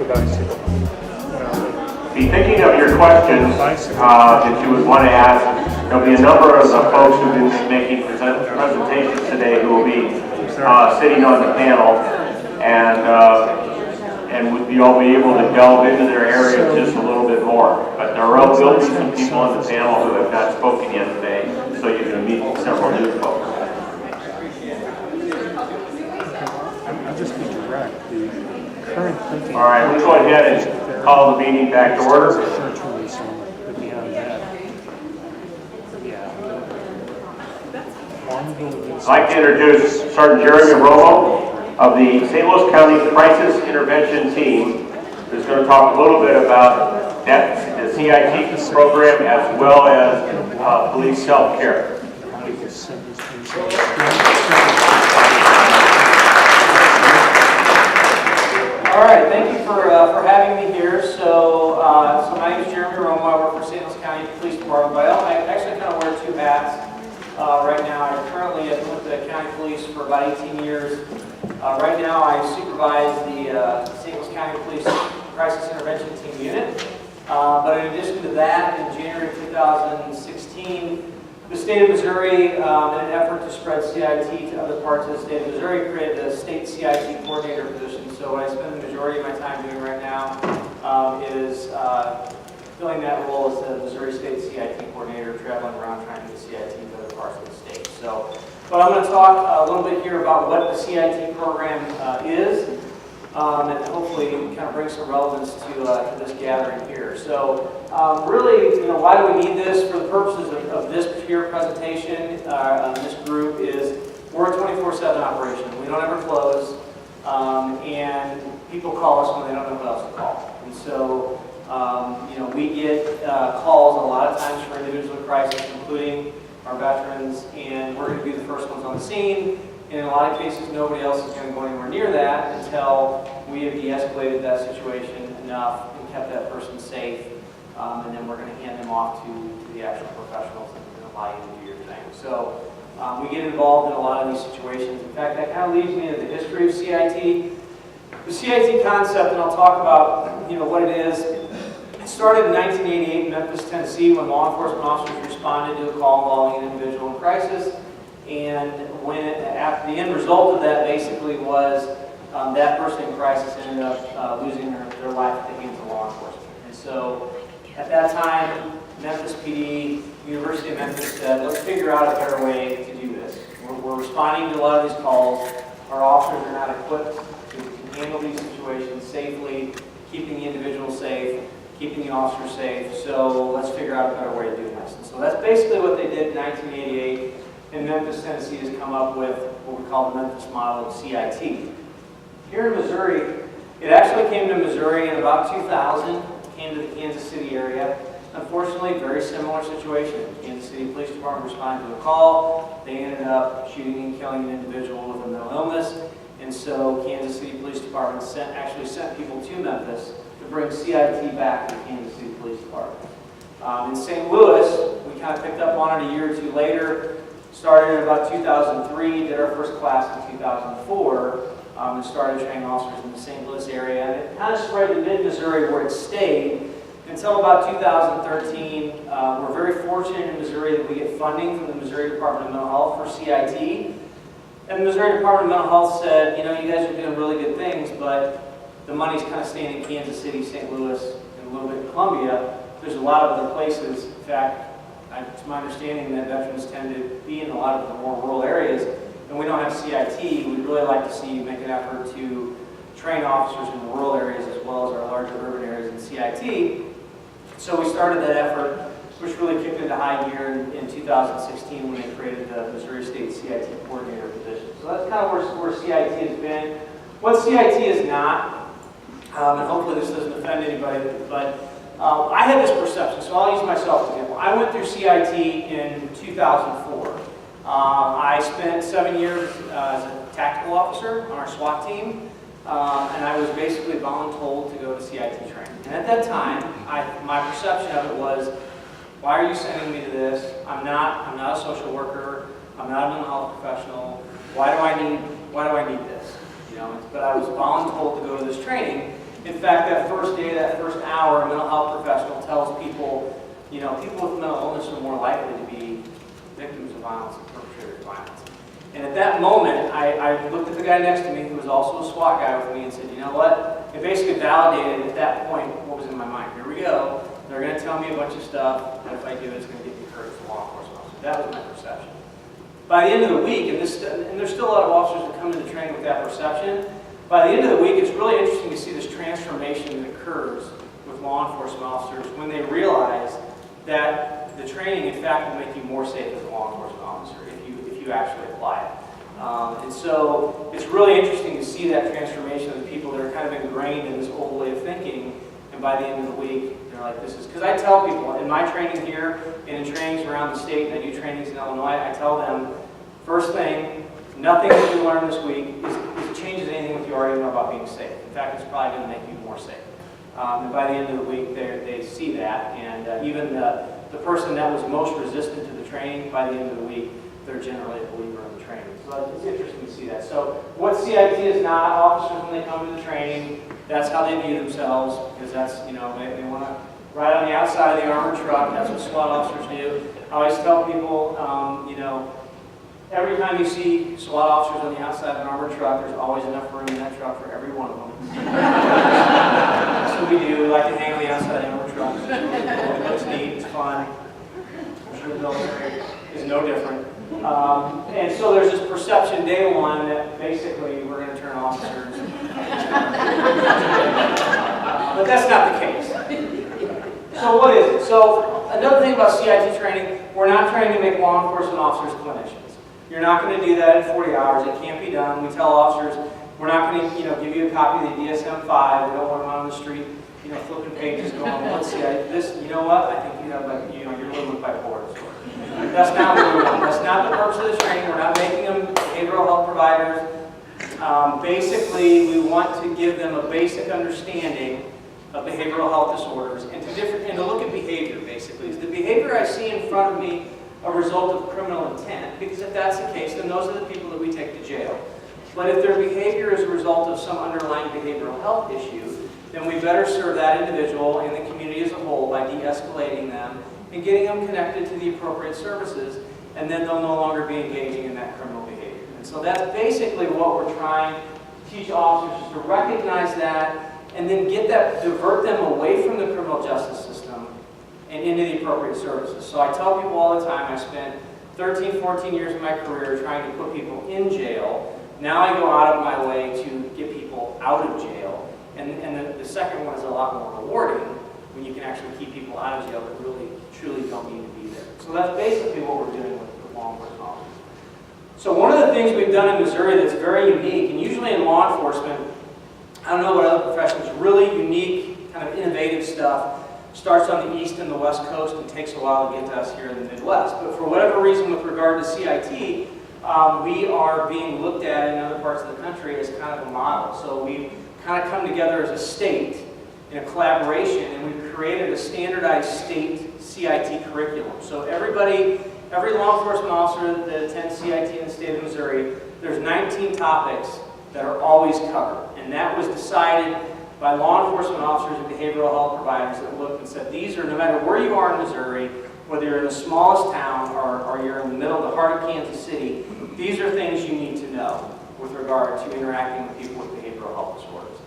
Be thinking of your questions that you would want to ask. There'll be a number of the folks who've been making presentations today who will be sitting on the panel, and would you all be able to delve into their area just a little bit more. But there will be some people on the panel who have not spoken yet today, so you can meet several new folks. I'll just be direct. The current thinking. All right, we'll go ahead and call the meeting back to order. I'd like to introduce Sergeant Jeremy Romo of the St. Louis County Crisis Intervention Team, who's going to talk a little bit about the CIT program as well as police self-care. All right, thank you for having me here. So my name is Jeremy Romo. I work for St. Louis County Police Department. But I actually kind of wear two hats right now. I currently have been with the county police for about 18 years. Right now, I supervise the St. Louis County Police Crisis Intervention Team unit. But in addition to that, in January 2016, the state of Missouri, in an effort to spread CIT to other parts of the state of Missouri, created a state CIT coordinator position. So what I spend the majority of my time doing right now is filling that role as the Missouri State CIT coordinator, traveling around trying to get CIT to other parts of the state. But I'm going to talk a little bit here about what the CIT program is, and hopefully kind of bring some relevance to this gathering here. So really, why do we need this? For the purposes of this here presentation, this group is, we're a 24/7 operation. We don't ever close, and people call us when they don't know who else to call. And so, we get calls a lot of times for individuals with crisis, including our veterans, and we're going to be the first ones on the scene. And in a lot of cases, nobody else is going to go anywhere near that until we have de-escalated that situation enough and kept that person safe. And then we're going to hand them off to the actual professionals that can allow you to do your thing. So we get involved in a lot of these situations. In fact, that kind of leads me into the history of CIT. The CIT concept, and I'll talk about what it is. It started in 1988 in Memphis, Tennessee, when law enforcement officers responded to a call involving an individual in crisis. And after the end result of that basically was that person in crisis ended up losing their life at the hands of law enforcement. And so at that time, Memphis PD, University of Memphis said, let's figure out a better way to do this. We're responding to a lot of these calls. Our officers are not equipped to handle these situations safely, keeping the individual safe, keeping the officer safe. So let's figure out a better way of doing this. And so that's basically what they did in 1988. And Memphis, Tennessee has come up with what we call the Memphis model of CIT. Here in Missouri, it actually came to Missouri in about 2000, came to the Kansas City area. Unfortunately, very similar situation. Kansas City Police Department responded to a call. They ended up shooting and killing an individual with a mental illness. And so Kansas City Police Department actually sent people to Memphis to bring CIT back to the Kansas City Police Department. In St. Louis, we kind of picked up on it a year or two later. Started in about 2003, did our first class in 2004, and started training officers in the St. Louis area. And it kind of spread to mid-Missouri where it stayed until about 2013. We're very fortunate in Missouri that we get funding from the Missouri Department of Mental Health for CIT. And the Missouri Department of Mental Health said, you guys are doing really good things, but the money's kind of staying in Kansas City, St. Louis, and a little bit in Columbia. There's a lot of other places. In fact, it's my understanding that veterans tend to be in a lot of the more rural areas, and we don't have CIT. We'd really like to see you make an effort to train officers in the rural areas as well as our larger urban areas in CIT. So we started that effort, which really kicked into high gear in 2016 when they created the Missouri State CIT coordinator position. So that's kind of where CIT has been. What CIT is not, and hopefully this doesn't offend anybody, but I had this perception, so I'll use myself as an example. I went through CIT in 2004. I spent 7 years as a tactical officer on our SWAT team, and I was basically voluntold to go to CIT training. And at that time, my perception of it was, why are you sending me to this? I'm not a social worker. I'm not a mental health professional. Why do I need this? But I was voluntold to go to this training. In fact, that first day, that first hour, a mental health professional tells people, you know, people with mental illness are more likely to be victims of violence and perpetrators of violence. And at that moment, I looked at the guy next to me, who was also a SWAT guy with me, and said, you know what? It basically validated at that point what was in my mind. Here we go. They're going to tell me a bunch of stuff, and if I do it, it's going to get me encouraged to law enforcement officers. That was my perception. By the end of the week, and there's still a lot of officers that come into training with that perception, by the end of the week, it's really interesting to see this transformation that occurs with law enforcement officers when they realize that the training, in fact, will make you more safe as a law enforcement officer if you actually apply it. And so it's really interesting to see that transformation of the people that are kind of ingrained in this old way of thinking, and by the end of the week, they're like, this is, because I tell people in my training here and in trainings around the state, and I do trainings in Illinois, I tell them, first thing, nothing that you learn this week changes anything with you already know about being safe. In fact, it's probably going to make you more safe. And by the end of the week, they see that, and even the person that was most resistant to the training, by the end of the week, they're generally a believer in the training. So it's interesting to see that. So what CIT is not, officers when they come to the training, that's how they view themselves, because that's, you know, they want to ride on the outside of the armored truck. That's what SWAT officers do. I always tell people, you know, every time you see SWAT officers on the outside of an armored truck, there's always enough room in that truck for every one of them. That's what we do. We like to hang on the outside of the armored trucks. It looks neat. It's fun. I'm sure the military is no different. And so there's this perception day one that basically we're going to turn officers. But that's not the case. So what is it? So another thing about CIT training, we're not trying to make law enforcement officers clinicians. You're not going to do that in 40 hours. It can't be done. We tell officers, we're not going to, you know, give you a copy of the DSM-5. We don't want them on the street, you know, flipping pages going, let's see, this, you know what? I think you have, like, you know, you're living with bipolar disorder. That's not what we want. That's not the purpose of the training. We're not making them behavioral health providers. Basically, we want to give them a basic understanding of behavioral health disorders and to look at behavior, basically. Is the behavior I see in front of me a result of criminal intent? Because if that's the case, then those are the people that we take to jail. But if their behavior is a result of some underlying behavioral health issue, then we better serve that individual and the community as a whole by de-escalating them and getting them connected to the appropriate services, and then they'll no longer be engaging in that criminal behavior. And so that's basically what we're trying to teach officers, is to recognize that and then divert them away from the criminal justice system and into the appropriate services. So I tell people all the time, I spent 13, 14 years of my career trying to put people in jail. Now I go out of my way to get people out of jail. And the second one is a lot more rewarding when you can actually keep people out of jail that really, truly don't need to be there. So that's basically what we're doing with law enforcement officers. So one of the things we've done in Missouri that's very unique, and usually in law enforcement, I don't know what other professions, really unique, kind of innovative stuff, starts on the east and the west coast and takes a while to get to us here in the Midwest. But for whatever reason with regard to CIT, we are being looked at in other parts of the country as kind of a model. So we've kind of come together as a state in a collaboration, and we've created a standardized state CIT curriculum. So every law enforcement officer that attends CIT in the state of Missouri, there's 19 topics that are always covered. And that was decided by law enforcement officers and behavioral health providers that looked and said, these are, no matter where you are in Missouri, whether you're in the smallest town or you're in the middle of the heart of Kansas City, these are things you need to know with regard to interacting with people with behavioral health disorders.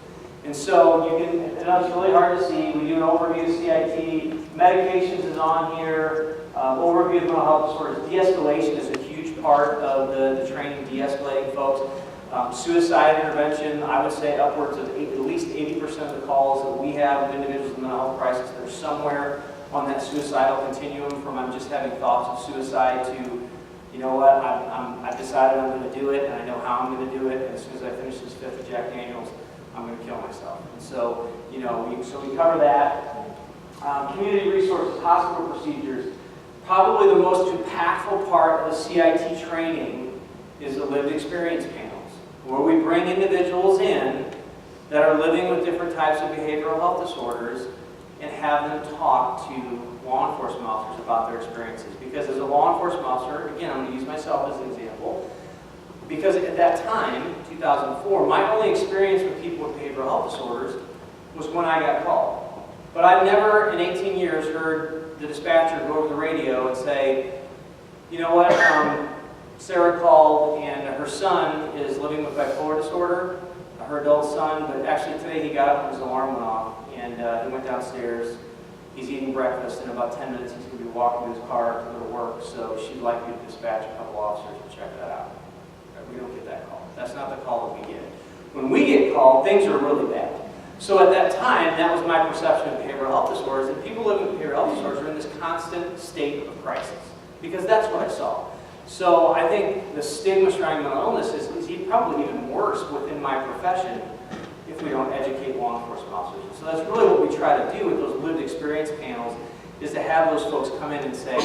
And so you can, and it's really hard to see, we do an overview of CIT, medications is on here, overview of mental health disorders. De-escalation is a huge part of the training, de-escalating folks. Suicide intervention, I would say upwards of at least 80% of the calls that we have with individuals with mental health crisis, they're somewhere on that suicidal continuum, from I'm just having thoughts of suicide to, you know what, I've decided I'm going to do it, and I know how I'm going to do it, and as soon as I finish this fifth of Jack Daniels, I'm going to kill myself. And so, you know, we cover that. Community resources, hospital procedures. Probably the most impactful part of the CIT training is the lived experience panels, where we bring individuals in that are living with different types of behavioral health disorders and have them talk to law enforcement officers about their experiences. Because as a law enforcement officer, again, I'm going to use myself as an example, because at that time, 2004, my only experience with people with behavioral health disorders was when I got called. But I've never in 18 years heard the dispatcher go over the radio and say, you know what, Sarah called and her son is living with bipolar disorder, her adult son, but actually today he got up and his alarm went off and he went downstairs. He's eating breakfast. In about 10 minutes he's going to be walking to his car to go to work, so she'd like you to dispatch a couple officers to check that out. We don't get that call. That's not the call that we get. When we get called, things are really bad. So at that time, that was my perception of behavioral health disorders, and people living with behavioral health disorders are in this constant state of crisis, because that's what I saw. So I think the stigma surrounding mental illness is probably even worse within my profession if we don't educate law enforcement officers. So that's really what we try to do with those lived experience panels, is to have those folks come in and say,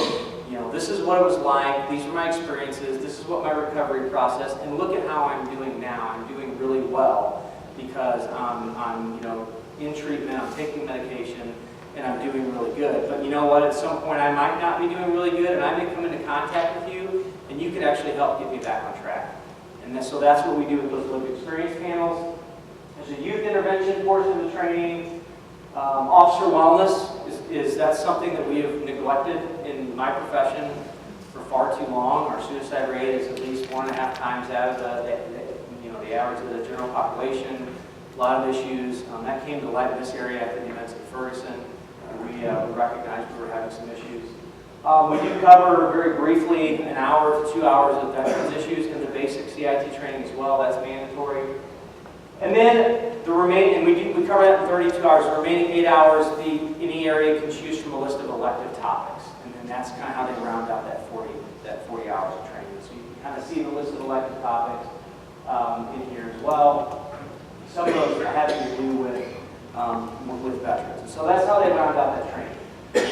you know, this is what it was like, these are my experiences, this is what my recovery process, and look at how I'm doing now. I'm doing really well because I'm you know, in treatment, I'm taking medication, and I'm doing really good. But you know what, at some point I might not be doing really good, and I may come into contact with you, and you could actually help get me back on track. And so that's what we do with those lived experience panels. There's a youth intervention portion of the training. Officer wellness that's something that we have neglected in my profession for far too long. Our suicide rate is at least 1.5 times that of the average of the general population. A lot of issues. That came to light in this area after the events in Ferguson. We recognized we were having some issues. We do cover very briefly 1 hour to 2 hours of veterans issues in the basic CIT training as well. That's mandatory. And then the remaining, we cover that in 32 hours. The remaining 8 hours, any area can choose from a list of elective topics. And then that's kind of how they round out that 40 hours of training. So you can kind of see the list of elective topics in here as well. Some of those are having to do with veterans. And so that's how they round out that training.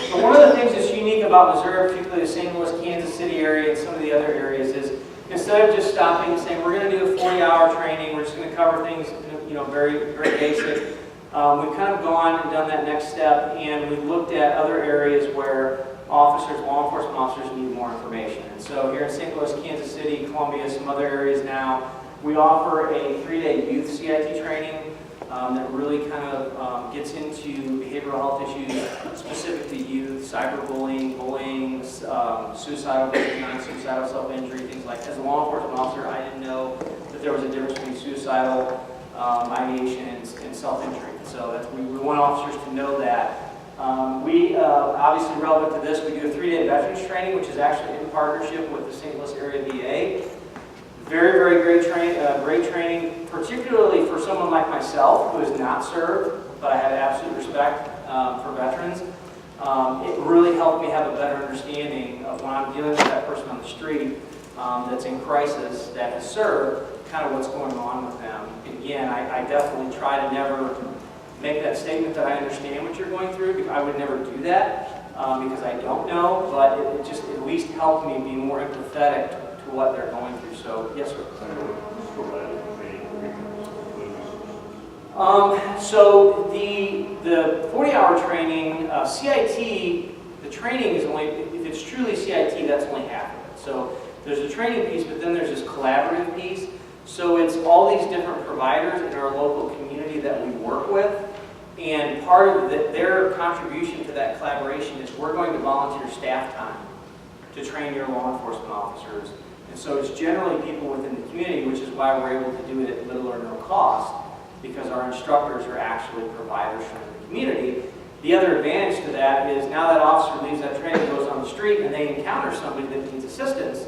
So one of the things that's unique about Missouri, particularly the St. Louis, Kansas City area and some of the other areas, is instead of just stopping and saying, we're going to do a 40-hour training, we're just going to cover things, you know, very, very basic, we've kind of gone and done that next step, and we've looked at other areas where officers, law enforcement officers, need more information. And so here in St. Louis, Kansas City, Columbia, some other areas now, we offer a 3-day youth CIT training that really kind of gets into behavioral health issues specific to youth, cyberbullying, bullying, suicidal, non-suicidal self-injury, things like that. As a law enforcement officer, I didn't know that there was a difference between suicidal ideation and self-injury. So we want officers to know that. We, obviously relevant to this, we do a 3-day veterans training, which is actually in partnership with the St. Louis area VA. Very, very great training, particularly for someone like myself who is not served, but I have absolute respect for veterans. It really helped me have a better understanding of when I'm dealing with that person on the street that's in crisis, that has served, kind of what's going on with them. Again, I definitely try to never make that statement that I understand what you're going through, because I would never do that because I don't know, but it just at least helped me be more empathetic to what they're going through. So, yes, sir. So the 40-hour training, CIT, the training is only, if it's truly CIT, that's only half of it. So there's a training piece, but then there's this collaborative piece. So it's all these different providers in our local community that we work with. And part of their contribution to that collaboration is we're going to volunteer staff time to train your law enforcement officers. And so it's generally people within the community, which is why we're able to do it at little or no cost, because our instructors are actually providers from the community. The other advantage to that is now that officer leaves that training, goes on the street, and they encounter somebody that needs assistance,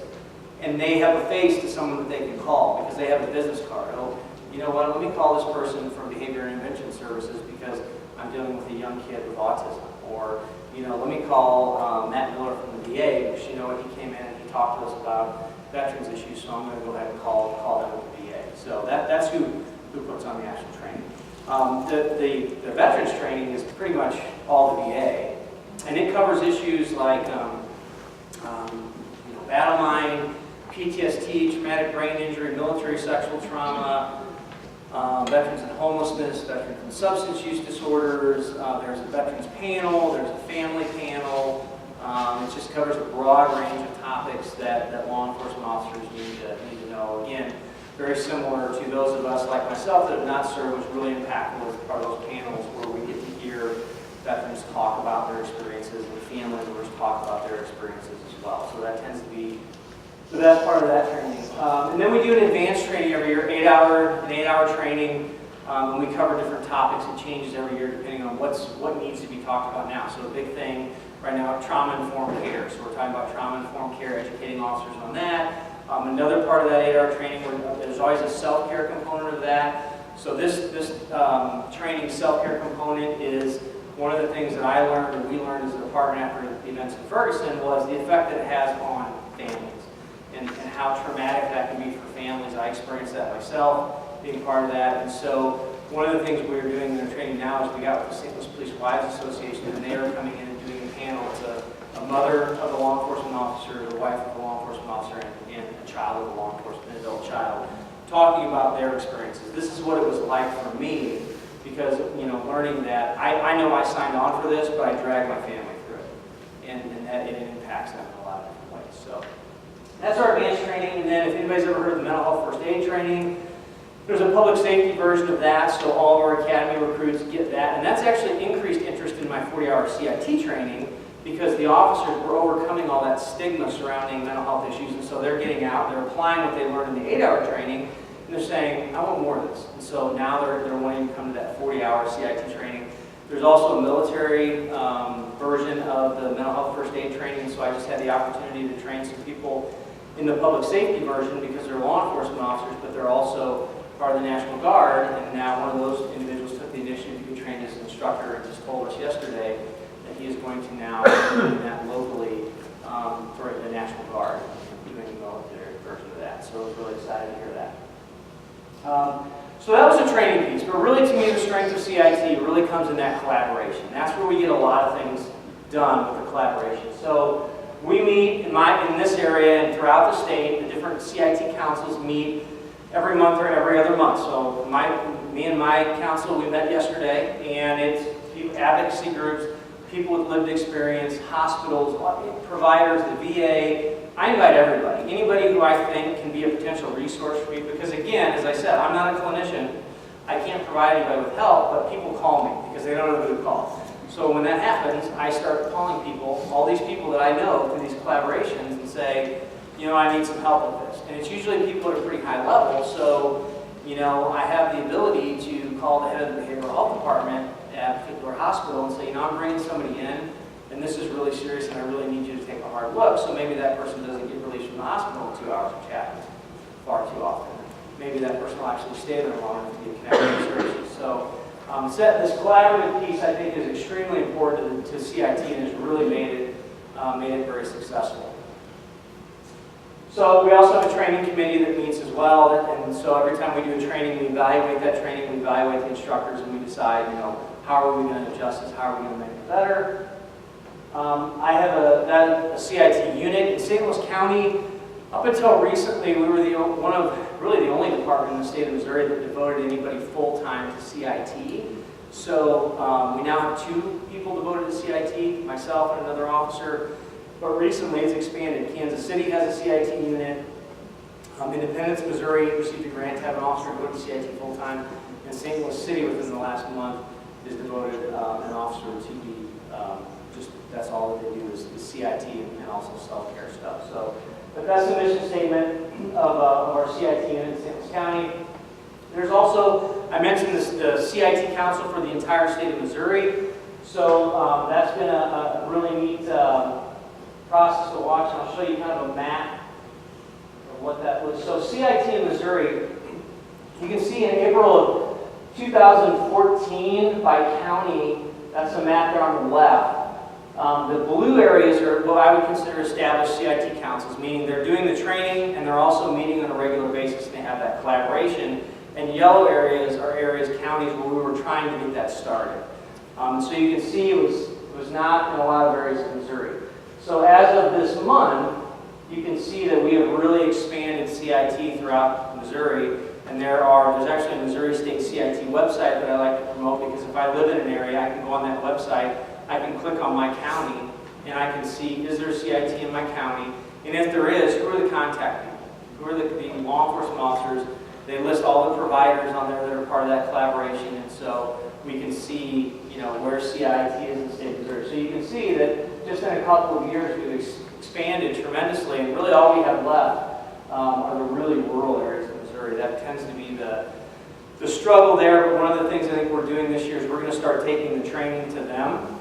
and they have a face to someone that they can call because they have a business card. Oh, you know what, let me call this person from Behavior Intervention Services because I'm dealing with a young kid with autism. Or, you know, let me call Matt Miller from the VA because, you know what, he came in and he talked to us about veterans issues, so I'm going to go ahead and call them with the VA. So that's who puts on the actual training. The veterans training is pretty much all the VA, and it covers issues like battle mind, PTSD, traumatic brain injury, military sexual trauma, veterans and homelessness, veterans and substance use disorders. There's a veterans panel, there's a family panel. It just covers a broad range of topics that law enforcement officers need to know. Again, very similar to those of us like myself that have not served, was really impactful as part of those panels where we get to hear veterans talk about their experiences and family members talk about their experiences as well. So that tends to be, so that's part of that training. And then we do an advanced training every year, an 8-hour training. And we cover different topics. It changes every year depending on what needs to be talked about now. So the big thing right now, trauma-informed care. So we're talking about trauma-informed care, educating officers on that. Another part of that 8-hour training, there's always a self-care component of that. So this training self-care component is one of the things that I learned, or we learned as a department after the events in Ferguson, was the effect that it has on families and how traumatic that can be for families. I experienced that myself, being part of that. And so one of the things we're doing in the training now is we got with the St. Louis Police Wives Association, and they are coming in and doing a panel. It's a mother of a law enforcement officer, the wife of a law enforcement officer, and a child of a law enforcement, an adult child, talking about their experiences. This is what it was like for me, because, you know, learning that, I know I signed on for this, but I dragged my family through it, and that it impacts them in a lot of different ways. So that's our advanced training. And then if anybody's ever heard of the mental health first aid training, there's a public safety version of that, so all of our academy recruits get that. And that's actually increased interest in my 40-hour CIT training, because the officers were overcoming all that stigma surrounding mental health issues, and so they're getting out, they're applying what they learned in the 8-hour training, and they're saying, I want more of this. And so now they're wanting to come to that 40-hour CIT training. There's also a military version of the mental health first aid training, so I just had the opportunity to train some people in the public safety version because they're law enforcement officers, but they're also part of the National Guard, and now one of those individuals took the initiative to be trained as an instructor and just told us yesterday that he is going to now do that locally for the National Guard, doing a military version of that. So I was really excited to hear that. So that was a training piece, but really to me the strength of CIT really comes in that collaboration. That's where we get a lot of things done with the collaboration. So we meet in this area and throughout the state, the different CIT councils meet every month or every other month. So me and my council, we met yesterday, and it's advocacy groups, people with lived experience, hospitals, providers, the VA. I invite everybody, anybody who I think can be a potential resource for me, because again, as I said, I'm not a clinician. I can't provide anybody with help, but people call me because they don't know who to call. So when that happens, I start calling people, all these people that I know through these collaborations, and say, you know, I need some help with this. And it's usually people at a pretty high level, so, you know, I have the ability to call the head of the behavioral health department at a particular hospital and say, you know, I'm bringing somebody in, and this is really serious, and I really need you to take a hard look. So maybe that person doesn't get released from the hospital in 2 hours, which happens far too often. Maybe that person will actually stay there long enough to get connected to services. So this collaborative piece, I think, is extremely important to CIT and has really made it very successful. So we also have a training committee that meets as well, and so every time we do a training, we evaluate that training, we evaluate the instructors, and we decide, you know, how are we going to adjust this, how are we going to make it better. I have a CIT unit in St. Louis County. Up until recently, we were the only department in the state of Missouri that devoted anybody full-time to CIT. So we now have 2 people devoted to CIT, myself and another officer. But recently it's expanded. Kansas City has a CIT unit. Independence, Missouri received a grant to have an officer devoted to CIT full-time. And St. Louis City within the last month is devoted an officer to be that's all that they do is CIT and also self-care stuff. So, but that's the mission statement of our CIT unit in St. Louis County. There's also, I mentioned the CIT Council for the entire state of Missouri. So that's been a really neat process to watch, and I'll show you kind of a map of what that was. So CIT in Missouri, you can see in April of 2014 by county, that's a map there on the left. The blue areas are what I would consider established CIT councils, meaning they're doing the training and they're also meeting on a regular basis and they have that collaboration. And yellow areas are areas, counties, where we were trying to get that started. So you can see it was not in a lot of areas of Missouri. So as of this month, you can see that we have really expanded CIT throughout Missouri. And there's actually a Missouri State CIT website that I like to promote, because if I live in an area, I can go on that website, I can click on my county, and I can see, is there CIT in my county? And if there is, who are the contact people? Who are the law enforcement officers They list all the providers on there that are part of that collaboration, and so we can see, you know, where CIT is in the state of Missouri. So you can see that just in a couple of years we've expanded tremendously, and really all we have left are the really rural areas of Missouri. That tends to be the struggle there, but one of the things I think we're doing this year is we're going to start taking the training to them.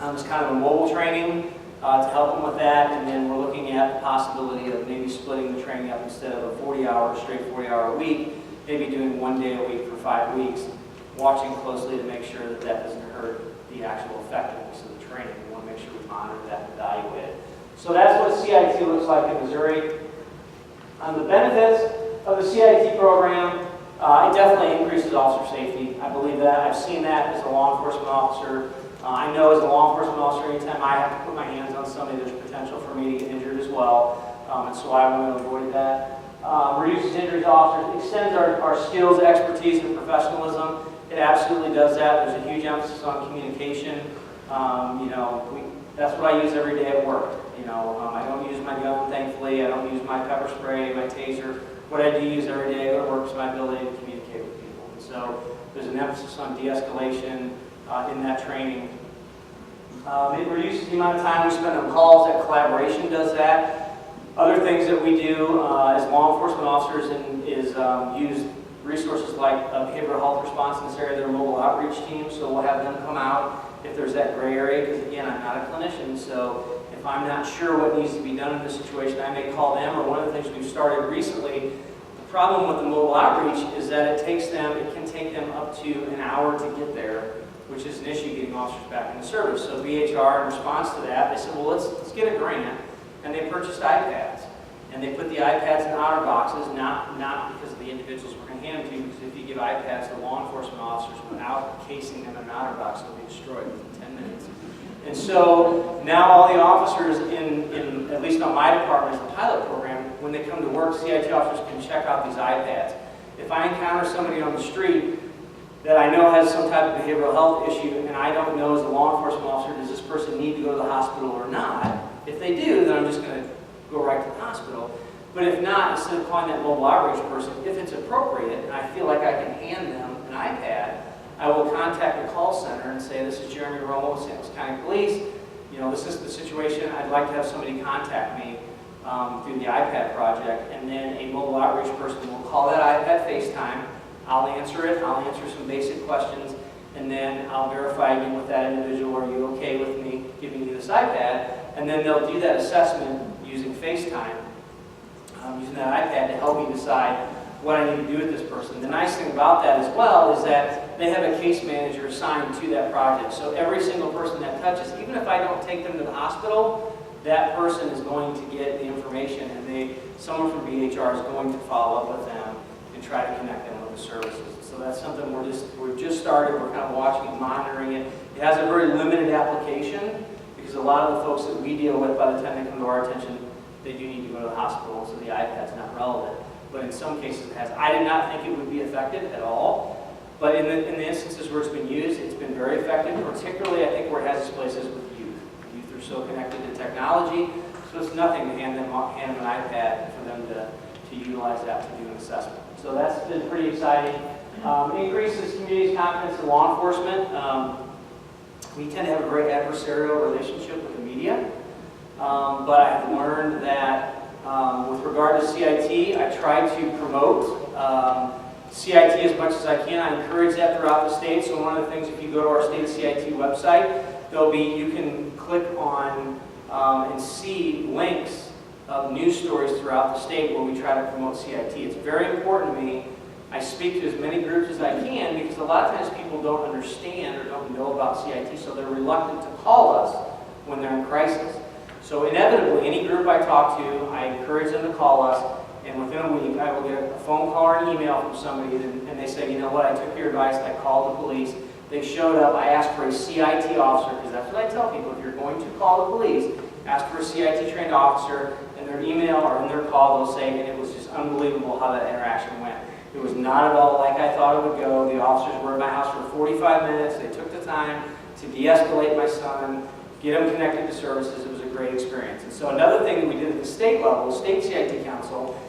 It's kind of a mobile training to help them with that, and then we're looking at the possibility of maybe splitting the training up instead of a 40-hour, straight 40-hour week, maybe doing 1 day a week for 5 weeks, watching closely to make sure that that doesn't hurt the actual effectiveness of the training. We want to make sure we monitor that and evaluate it. So that's what CIT looks like in Missouri. The benefits of the CIT program, it definitely increases officer safety. I believe that. I've seen that as a law enforcement officer. I know as a law enforcement officer, anytime I have to put my hands on somebody, there's potential for me to get injured as well. And so I want to avoid that. Reduces injuries to officers, extends our skills, expertise, and professionalism. It absolutely does that. There's a huge emphasis on communication. You know, that's what I use every day at work. You know, I don't use my gun, thankfully. I don't use my pepper spray, my taser. What I do use every day at work is my ability to communicate with people. And so there's an emphasis on de-escalation in that training. It reduces the amount of time we spend on calls. That collaboration does that. Other things that we do as law enforcement officers is use resources like behavioral health response in this area. They're a mobile outreach team, so we'll have them come out if there's that gray area, because again, I'm not a clinician, so if I'm not sure what needs to be done in this situation, I may call them. Or one of the things we've started recently, the problem with the mobile outreach is that it can take them up to an hour to get there, which is an issue getting officers back into service. So BHR, in response to that, they said, well, let's get a grant, and they purchased iPads. And they put the iPads in honor boxes, not because of the individuals we're going to hand them to, because if you give iPads to law enforcement officers without casing them in an honor box, they'll be destroyed within 10 minutes. And so now all the officers in at least on my department as a pilot program, when they come to work, CIT officers can check out these iPads. If I encounter somebody on the street that I know has some type of behavioral health issue, and I don't know as a law enforcement officer, does this person need to go to the hospital or not? If they do, then I'm just going to go right to the hospital. But if not, instead of calling that mobile outreach person, if it's appropriate, and I feel like I can hand them an iPad, I will contact the call center and say, this is Jeremy Romo with St. Louis County Police. You know, this is the situation. I'd like to have somebody contact me through the iPad project, and then a mobile outreach person will call that iPad FaceTime. I'll answer it. I'll answer some basic questions, and then I'll verify again with that individual, are you okay with me giving you this iPad? And then they'll do that assessment using FaceTime, using that iPad to help me decide what I need to do with this person. The nice thing about that as well is that they have a case manager assigned to that project. So every single person that touches, even if I don't take them to the hospital, that person is going to get the information, and someone from BHR is going to follow up with them and try to connect them with the services. So that's something we've just started. We're kind of watching and monitoring it. It has a very limited application, because a lot of the folks that we deal with, by the time they come to our attention, they do need to go to the hospital, so the iPad's not relevant. But in some cases it has. I did not think it would be effective at all, but in the instances where it's been used, it's been very effective, particularly I think where it has its places with youth. Youth are so connected to technology, so it's nothing to hand them an iPad for them to utilize that to do an assessment. So that's been pretty exciting. Increases community's confidence in law enforcement. We tend to have a great adversarial relationship with the media, but I've learned that with regard to CIT, I try to promote CIT as much as I can. I encourage that throughout the state. So one of the things, if you go to our state CIT website, you can click on and see links of news stories throughout the state where we try to promote CIT. It's very important to me. I speak to as many groups as I can, because a lot of times people don't understand or don't know about CIT, so they're reluctant to call us when they're in crisis. So inevitably, any group I talk to, I encourage them to call us, and within a week I will get a phone call or an email from somebody, and they say, you know what, I took your advice, I called the police, they showed up, I asked for a CIT officer, because that's what I tell people, if you're going to call the police, ask for a CIT trained officer, and their email or in their call they'll say, and it was just unbelievable how that interaction went. It was not at all like I thought it would go. The officers were at my house for 45 minutes. They took the time to de-escalate my son, get him connected to services. It was a great experience. And so another thing that we did at the state level, State CIT Council,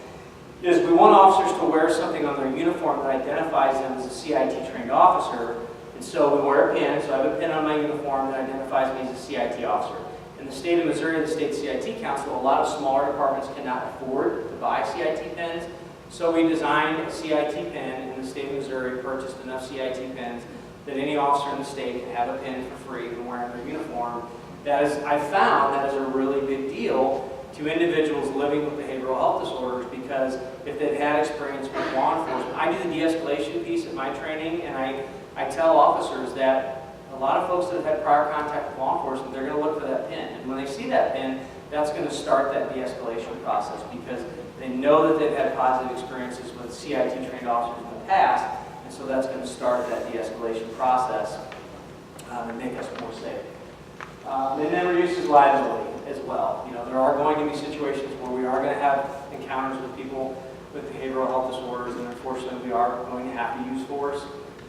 is we want officers to wear something on their uniform that identifies them as a CIT trained officer. And so we wear a pin, so I have a pin on my uniform that identifies me as a CIT officer. In the state of Missouri, the State CIT Council, a lot of smaller departments cannot afford to buy CIT pins. So we designed a CIT pin in the state of Missouri, purchased enough CIT pins that any officer in the state can have a pin for free when wearing their uniform. That is, I found that is a really big deal to individuals living with behavioral health disorders, because if they've had experience with law enforcement, I do the de-escalation piece of my training, and I tell officers that a lot of folks that have had prior contact with law enforcement, they're going to look for that pin. And when they see that pin, that's going to start that de-escalation process, because they know that they've had positive experiences with CIT trained officers in the past, and so that's going to start that de-escalation process and make us more safe. And then reduces liability as well. You know, there are going to be situations where we are going to have encounters with people with behavioral health disorders, and unfortunately we are going to have to use force.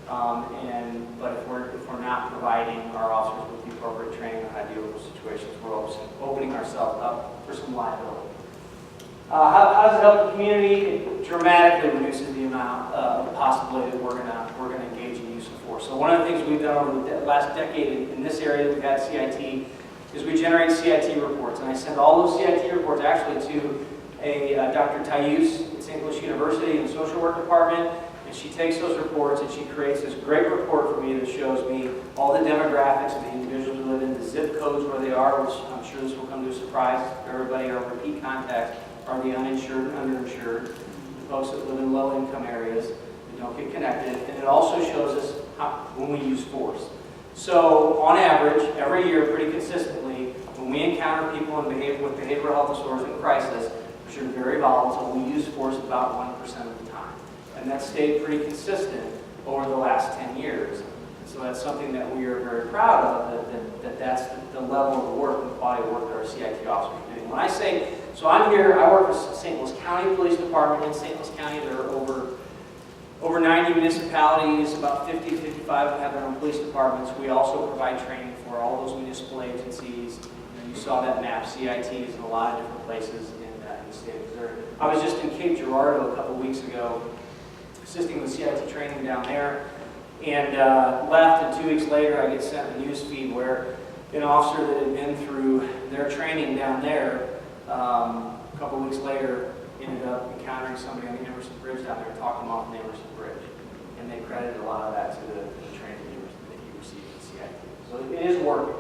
But if we're not providing our officers with the appropriate training on how to deal with those situations, we're opening ourselves up for some liability. How does it help the community? It dramatically reduces the amount of possibility that we're going to engage in use of force. So one of the things we've done over the last decade in this area that we've had CIT is we generate CIT reports, and I send all those CIT reports actually to Dr. Tayus at St. Louis University in the social work department, and she takes those reports and she creates this great report for me that shows me all the demographics of the individuals who live in, the zip codes where they are, which I'm sure this will come to a surprise to everybody. Our repeat contacts are the uninsured and underinsured, the folks that live in low-income areas that don't get connected, and it also shows us when we use force. So, on average, every year, pretty consistently, when we encounter people with behavioral health disorders in crisis, which are very volatile, we use force about 1% of the time. And that's stayed pretty consistent over the last 10 years. So that's something that we are very proud of, that's the level of work and quality of work that our CIT officers are doing. When I say, so I'm here, I work for St. Louis County Police Department. In St. Louis County, there are over 90 municipalities, about 50 to 55 have their own police departments. We also provide training for all those municipal agencies. You saw that map, CITs in a lot of different places in the state of Missouri. I was just in Cape Girardeau a couple weeks ago, assisting with CIT training down there, and left, and 2 weeks later I get sent a news feed where an officer that had been through their training down there, a couple weeks later, ended up encountering somebody on the Emerson Bridge down there, talking him off the Emerson Bridge. And they credited a lot of that to the training that he received at CIT. So it is working.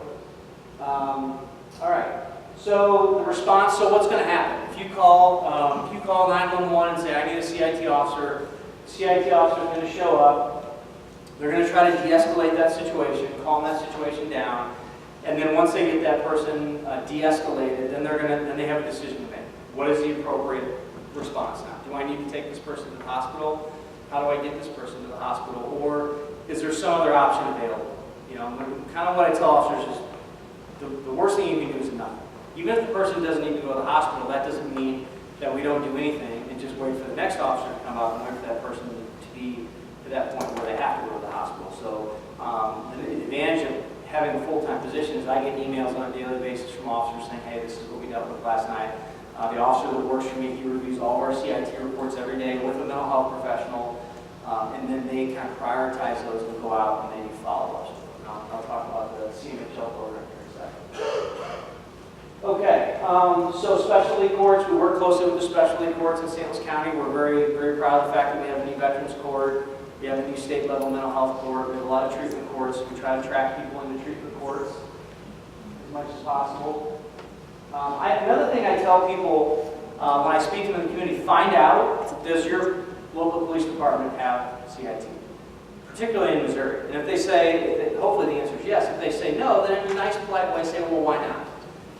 All right. So the response, so what's going to happen? If you call 911 and say, I need a CIT officer, the CIT officer is going to show up. They're going to try to de-escalate that situation, calm that situation down. And then once they get that person de-escalated, then they have a decision to make. What is the appropriate response now? Do I need to take this person to the hospital? How do I get this person to the hospital? Or is there some other option available? You know, kind of what I tell officers is the worst thing you can do is nothing. Even if the person doesn't need to go to the hospital, that doesn't mean that we don't do anything and just wait for the next officer to come up and wait for that person to be to that point where they have to go to the hospital. So the advantage of having a full-time position is I get emails on a daily basis from officers saying, hey, this is what we dealt with last night. The officer that works for me, he reviews all of our CIT reports every day with a mental health professional, and then they kind of prioritize those and go out and they do follow-ups. I'll talk about the CMHL program here in a second. Okay, so specialty courts, we work closely with the specialty courts in St. Louis County. We're very, very proud of the fact that we have a new veterans court, we have a new state-level mental health court, we have a lot of treatment courts. We try to track people into treatment courts as much as possible. Another thing I tell people when I speak to them in the community, find out, does your local police department have CIT? Particularly in Missouri. And if they say, hopefully the answer is yes. If they say no, then in a nice, polite way, say, well, why not?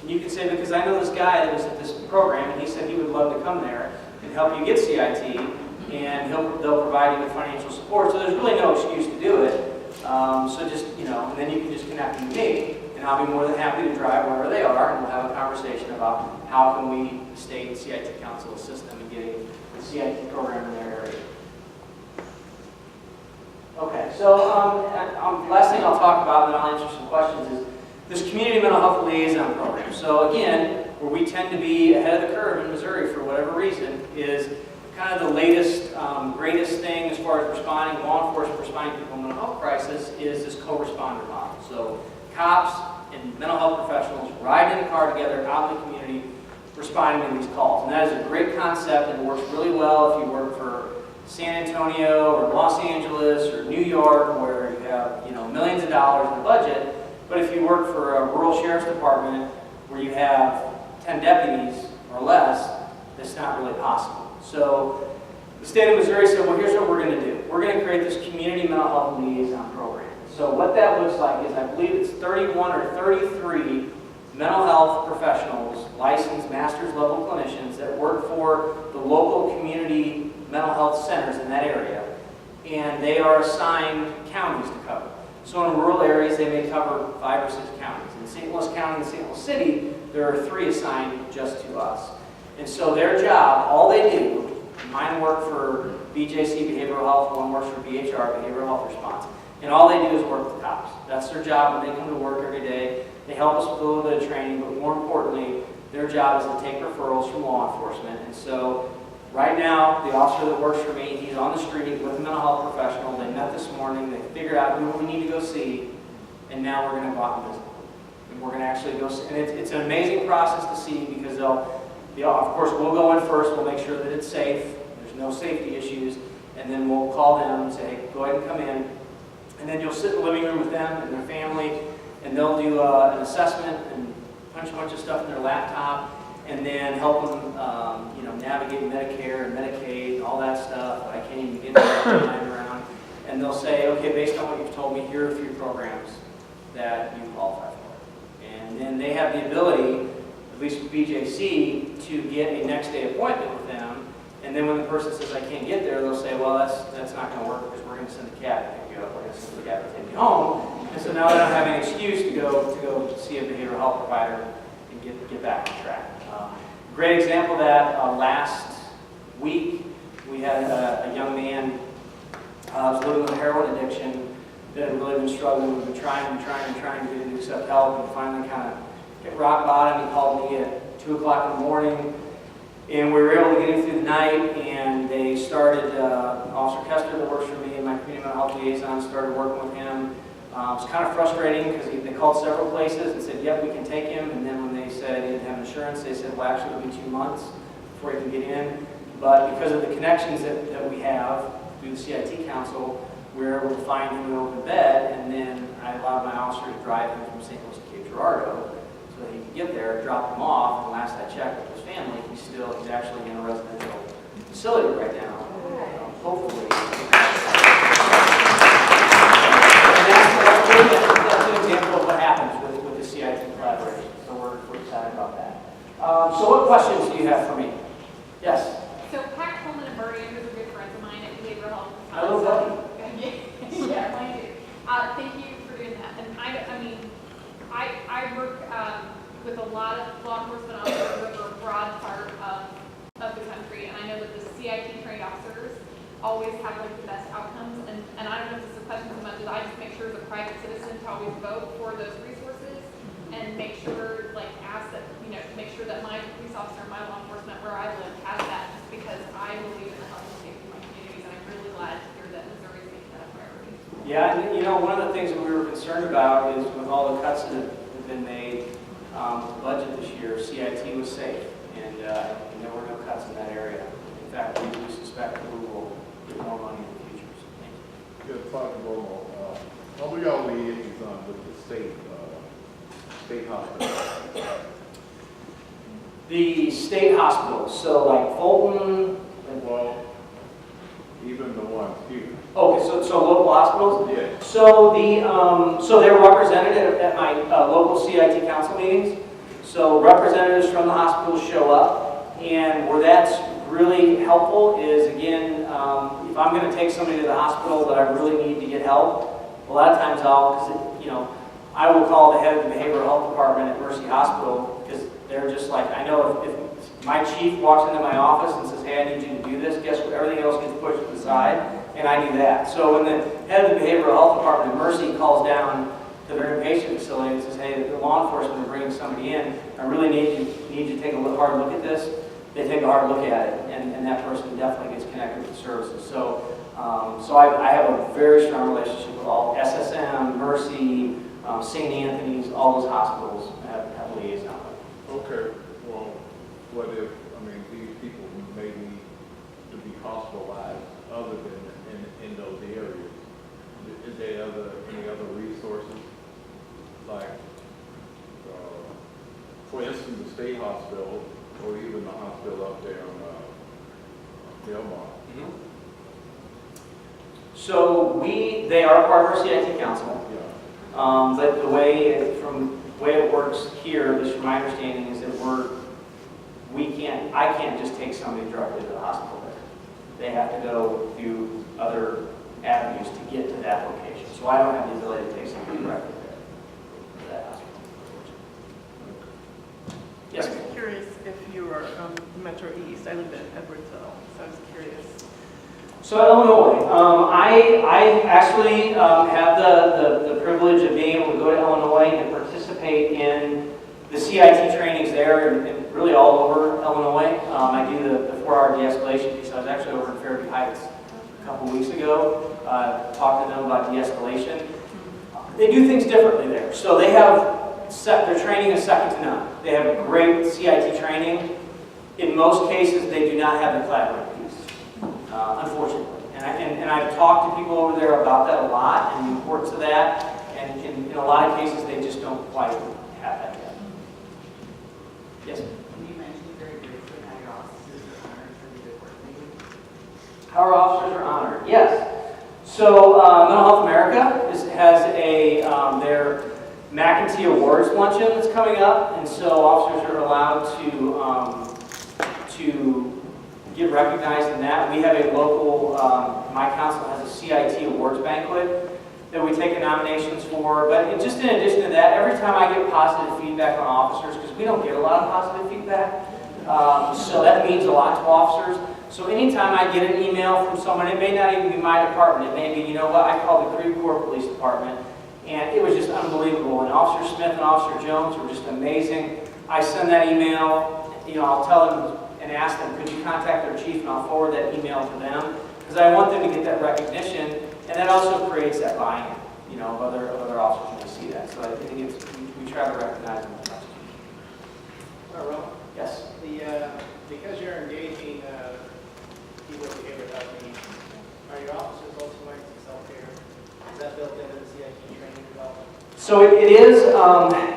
And you can say, because I know this guy that was at this program, and he said he would love to come there and help you get CIT, and they'll provide you with financial support. So there's really no excuse to do it. So just, you know, and then you can just connect with me, and I'll be more than happy to drive wherever they are, and we'll have a conversation about how can we, the state and CIT council, assist them in getting the CIT program in their area. Okay, so last thing I'll talk about, and then I'll answer some questions, is this community mental health liaison program. So again, where we tend to be ahead of the curve in Missouri for whatever reason, is kind of the latest, greatest thing as far as responding, law enforcement responding to a mental health crisis is this co-responder model. So cops and mental health professionals ride in the car together out in the community responding to these calls. And that is a great concept and it works really well if you work for San Antonio or Los Angeles or New York where you have millions of dollars in the budget. But if you work for a rural sheriff's department where you have 10 deputies or less, that's not really possible. So the state of Missouri said, well, here's what we're going to do. We're going to create this community mental health liaison program. So what that looks like is I believe it's 31 or 33 mental health professionals, licensed master's level clinicians that work for the local community mental health centers in that area. And they are assigned counties to cover. So in rural areas, they may cover 5 or 6 counties. In St. Louis County and St. Louis City, there are 3 assigned just to us. And so their job, all they do, mine work for BJC Behavioral Health, one works for BHR, Behavioral Health Response, and all they do is work with cops. That's their job when they come to work every day. They help us with a little bit of training, but more importantly, their job is to take referrals from law enforcement. And so right now, the officer that works for me, he's on the street with a mental health professional. They met this morning, they figured out who we need to go see, and now we're going to go out and visit them. And we're going to actually go see, and it's an amazing process to see because of course, we'll go in first, we'll make sure that it's safe, there's no safety issues, and then we'll call them and say, hey, go ahead and come in. And then you'll sit in the living room with them and their family, and they'll do an assessment and punch a bunch of stuff in their laptop, and then help them, navigate Medicare and Medicaid and all that stuff. I can't even get that time around. And they'll say, okay, based on what you've told me, here are 3 programs that you qualify for. And then they have the ability, at least with BJC, to get a next day appointment with them. And then when the person says, I can't get there, they'll say, well, that's not going to work because we're going to send a cab to pick you up. We're going to send a cab to take you home. And so now they don't have an excuse to go see a behavioral health provider and get back on track. Great example of that, last week we had a young man was living with a heroin addiction that had really been struggling. We've been trying to get him to accept help, and finally kind of hit rock bottom. He called me at 2 o'clock in the morning, and we were able to get him through the night, and they started, Officer Kester that works for me and my community mental health liaison started working with him. It was kind of frustrating because they called several places and said, yep, we can take him. And then when they said he didn't have insurance, they said, well, actually, it'll be 2 months before he can get in. But because of the connections that we have through the CIT Council, we were able to find him an open bed. And then I allowed my officer to drive him from St. Louis to Cape Girardeau so that he could get there, drop him off. And last I checked with his family, he's actually in a residential facility right now. Hopefully. That's an example of what happens with the CIT collaboration, so we're excited about that. So what questions do you have for me? Yes? So Pat Coleman and Bertie, who's a good friend of mine at Behavioral Health. I love Bertie. Yeah, mine too. Thank you for doing that. And I work with a lot of law enforcement officers over a broad part of the country, and I know that the CIT trained officers always have like the best outcomes, and I don't know if this is a question so much as I just make sure as a private citizen to always vote for those resources and make sure, like, ask that, make sure that my police officer, my law enforcement where I live has that, just because I believe in the health and safety of my communities, and I'm really glad to hear that Missouri's making that a priority. Yeah, and one of the things that we were concerned about is with all the cuts that have been made with the budget this year, CIT was safe, and there were no cuts in that area. In fact, we suspect that we will get more money in the future. So thank you. Good, Father Romo. How do y'all liaison with the state hospital? The state hospitals, so like Fulton. Well, even the ones here. Okay, so local hospitals. Yeah. So they're represented at my local CIT council meetings. So representatives from the hospitals show up, and where that's really helpful is, again, if I'm going to take somebody to the hospital that I really need to get help, a lot of times I will call the head of the behavioral health department at Mercy Hospital, because they're just like, I know if my chief walks into my office and says, hey, I need you to do this, guess what? Everything else gets pushed to the side, and I do that. So when the head of the behavioral health department at Mercy calls down to their inpatient facility and says, hey, the law enforcement are bringing somebody in, I really need you to take a hard look at this. they take a hard look at it, and that person definitely gets connected with services. So, I have a very strong relationship with all SSM, Mercy, St. Anthony's, all those hospitals have liaison with. Okay, well, what if, I mean, these people may need to be hospitalized other than in those areas? Is there any other resources? Like, for instance, the state hospital, or even the hospital up there on Delmar. So they are part of our CIT council. Yeah. But the way it works here, at least from my understanding, is that I can't just take somebody directly to the hospital there. They have to go through other avenues to get to that location. So I don't have the ability to take somebody directly there to that hospital. Yes, I ma'am. was curious if you were Metro East. I live in Edwardsville, so I was curious. So Illinois, I actually have the privilege of being able to go to Illinois and participate in the CIT trainings there and really all over Illinois. I do the 4-hour de-escalation piece. I was actually over in Fairview Heights a couple weeks ago, talked to them about de-escalation. They do things differently there. So they have, their training is second to none. They have great CIT training. In most cases, they do not have the collaborative piece. Unfortunately. And I've talked to people over there about that a lot and the importance of that, and in a lot of cases they just don't quite have that yet. Yes? You mentioned very briefly how your officers are honored for the good work they do. How our officers are honored? Yes. So Mental Health America has their McEntee Awards luncheon that's coming up, and so officers are allowed to get recognized in that. We have a local, my council has a CIT awards banquet that we take the nominations for. But just in addition to that, every time I get positive feedback on officers, because we don't get a lot of positive feedback, so that means a lot to officers. So anytime I get an email from someone, it may not even be my department, it may be, you know what, I called the Creve Coeur Police Department, and it was just unbelievable. And Officer Smith and Officer Jones were just amazing. I send that email, I'll tell them and ask them, could you contact their chief, and I'll forward that email to them, because I want them to get that recognition, and that also creates that buy-in, of other officers when they see that. So I think we try to recognize them as much as we can. Ron, Yes. because you're engaging people here without me, are your officers also learning self-care? Is that built into the CIT training development? So it is.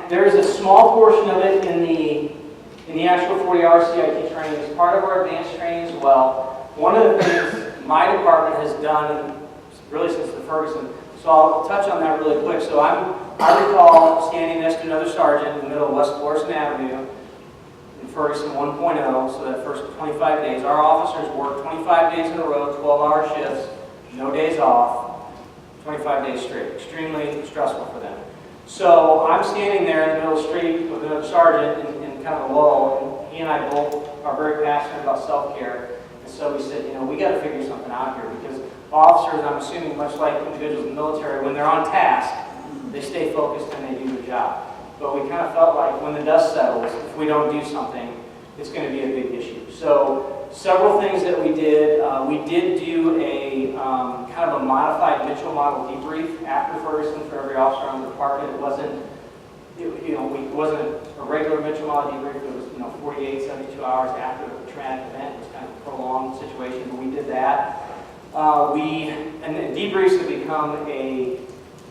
There's a small portion of it in the actual 40-hour CIT training. It's part of our advanced training as well. One of the things my department has done, really since the Ferguson, so I'll touch on that really quick. So I recall standing next to another sergeant in the middle of West Florissant Avenue in Ferguson 1.0, so that first 25 days. Our officers work 25 days in a row, 12-hour shifts, no days off, 25 days straight. Extremely stressful for them. So I'm standing there in the middle of the street with another sergeant in kind of a lull, and he and I both are very passionate about self-care. And so we said, we got to figure something out here, because officers, I'm assuming much like individuals in the military, when they're on task, they stay focused and they do their job. But we kind of felt like when the dust settles, if we don't do something, it's going to be a big issue. So several things that we did. We did do a kind of a modified Mitchell model debrief after Ferguson for every officer on the department. It wasn't a regular Mitchell model debrief. It was 48, 72 hours after the traumatic event. It was kind of a prolonged situation, but we did that. And the debriefs have become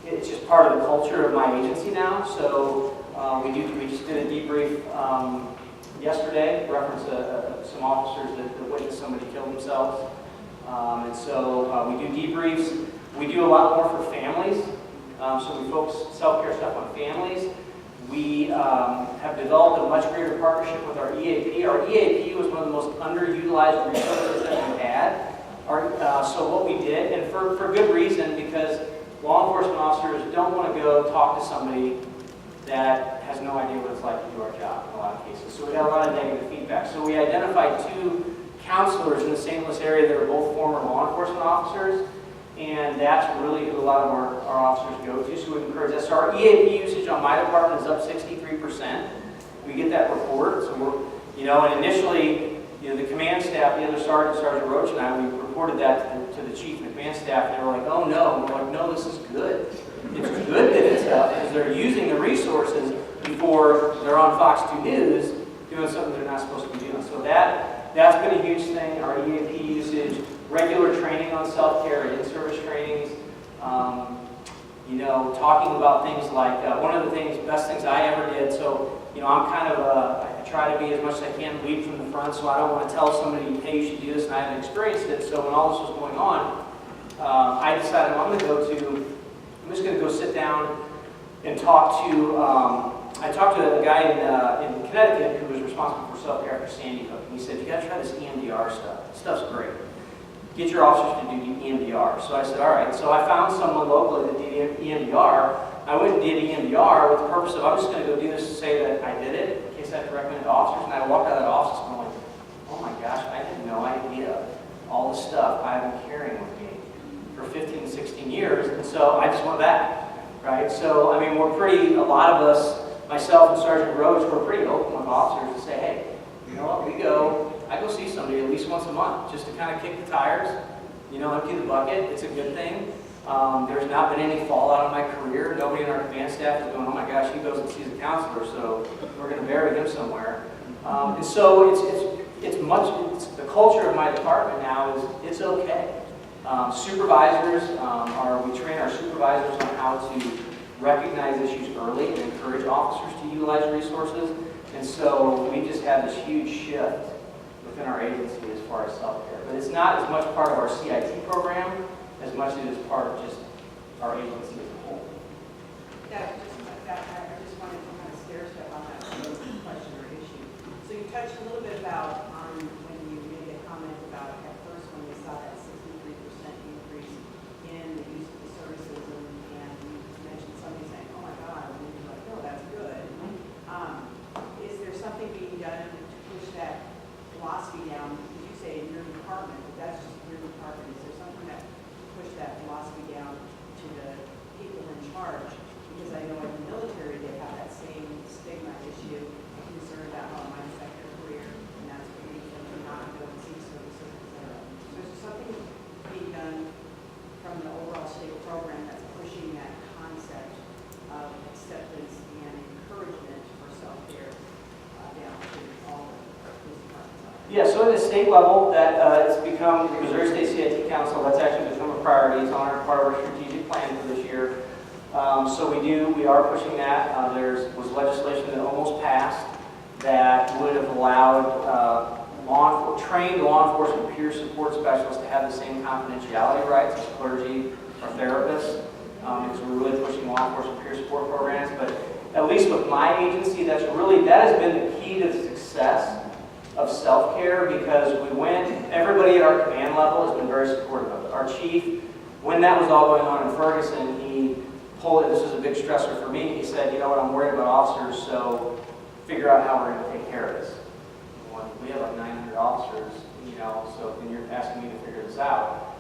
it's just part of the culture of my agency now. So we just did a debrief yesterday, reference some officers that witnessed somebody kill themselves. And so we do debriefs. We do a lot more for families. So we focus self-care stuff on families. We have developed a much greater partnership with our EAP. Our EAP was one of the most underutilized resources that we had. So what we did, and for good reason, because law enforcement officers don't want to go talk to somebody that has no idea what it's like to do our job in a lot of cases. So we got a lot of negative feedback. So we identified 2 counselors in the St. Louis area that are both former law enforcement officers, and that's really who a lot of our officers go to. So we encourage that. So our EAP usage on my department is up 63%. We get that report. So we're, and initially, the command staff, the other sergeant, Sergeant Roach and I, we reported that to the chief and the command staff, and they were like, oh no. And we're like, no, this is good. It's good that it's up, because they're using the resources before they're on Fox 2 News doing something they're not supposed to be doing. So that's been a huge thing, our EAP usage, regular training on self-care, in-service trainings, talking about things like, one of the best things I ever did, so, I'm kind of I try to be as much as I can lead from the front, so I don't want to tell somebody, hey, you should do this, and I haven't experienced it. So when all this was going on, I decided I'm just going to go sit down and talk to, I talked to a guy in Connecticut who was responsible for self-care after Sandy Hook, and he said, you got to try this EMDR stuff. This stuff's great. Get your officers to do EMDR. So I said, all right. So I found someone locally that did EMDR. I went and did EMDR with the purpose of, I'm just going to go do this to say that I did it, in case I have to recommend it to officers. And I walked out of that office going, oh my gosh, I had no idea all the stuff I've been carrying with me for 15, 16 years. And so I just went back, right? So, I mean, a lot of us, myself and Sergeant Roach, we're pretty open with officers to say, hey, you know what, I go see somebody at least once a month just to kind of kick the tires, empty the bucket. It's a good thing. There's not been any fallout in my career. Nobody in our command staff is going, oh my gosh, he goes and sees a counselor, so we're going to bury him somewhere. And so the culture of my department now is it's okay. Supervisors, we train our supervisors on how to recognize issues early and encourage officers to utilize resources. And so we just had this huge shift within our agency as far as self-care. But it's not as much part of our CIT program as much as it is part of just our agency as a whole. I just wanted to kind of stair step on that question or issue. So you touched a little bit about when you made a comment about at first when we saw that 63% increase in the use of the services, and you mentioned somebody saying, oh my God, and you're like, no, that's good. Is there something being done to push that philosophy down? Because you say in your department, but that's just your department. Is there something that push that philosophy down to the people in charge? Because I know in the military they have that same stigma issue, concern about how I affect their career, and that's what leads them to not go and seek services, etc. So is there something being done from the overall state program that's pushing that concept of acceptance and encouragement for self-care down to all the police departments? Yeah, so at the state level, that it's become, the Missouri State CIT Council, that's actually become a priority. It's on part of our strategic plan for this year. So we are pushing that. There was legislation that almost passed that would have allowed trained law enforcement peer support specialists to have the same confidentiality rights as clergy or therapists, because we're really pushing law enforcement peer support programs. But at least with my agency, that has been the key to the success of self-care, because everybody at our command level has been very supportive of it. Our chief, when that was all going on in Ferguson, he pulled it. This was a big stressor for me. He said, you know what, I'm worried about officers, so figure out how we're going to take care of this. We have like 900 officers, so when you're asking me to figure this out.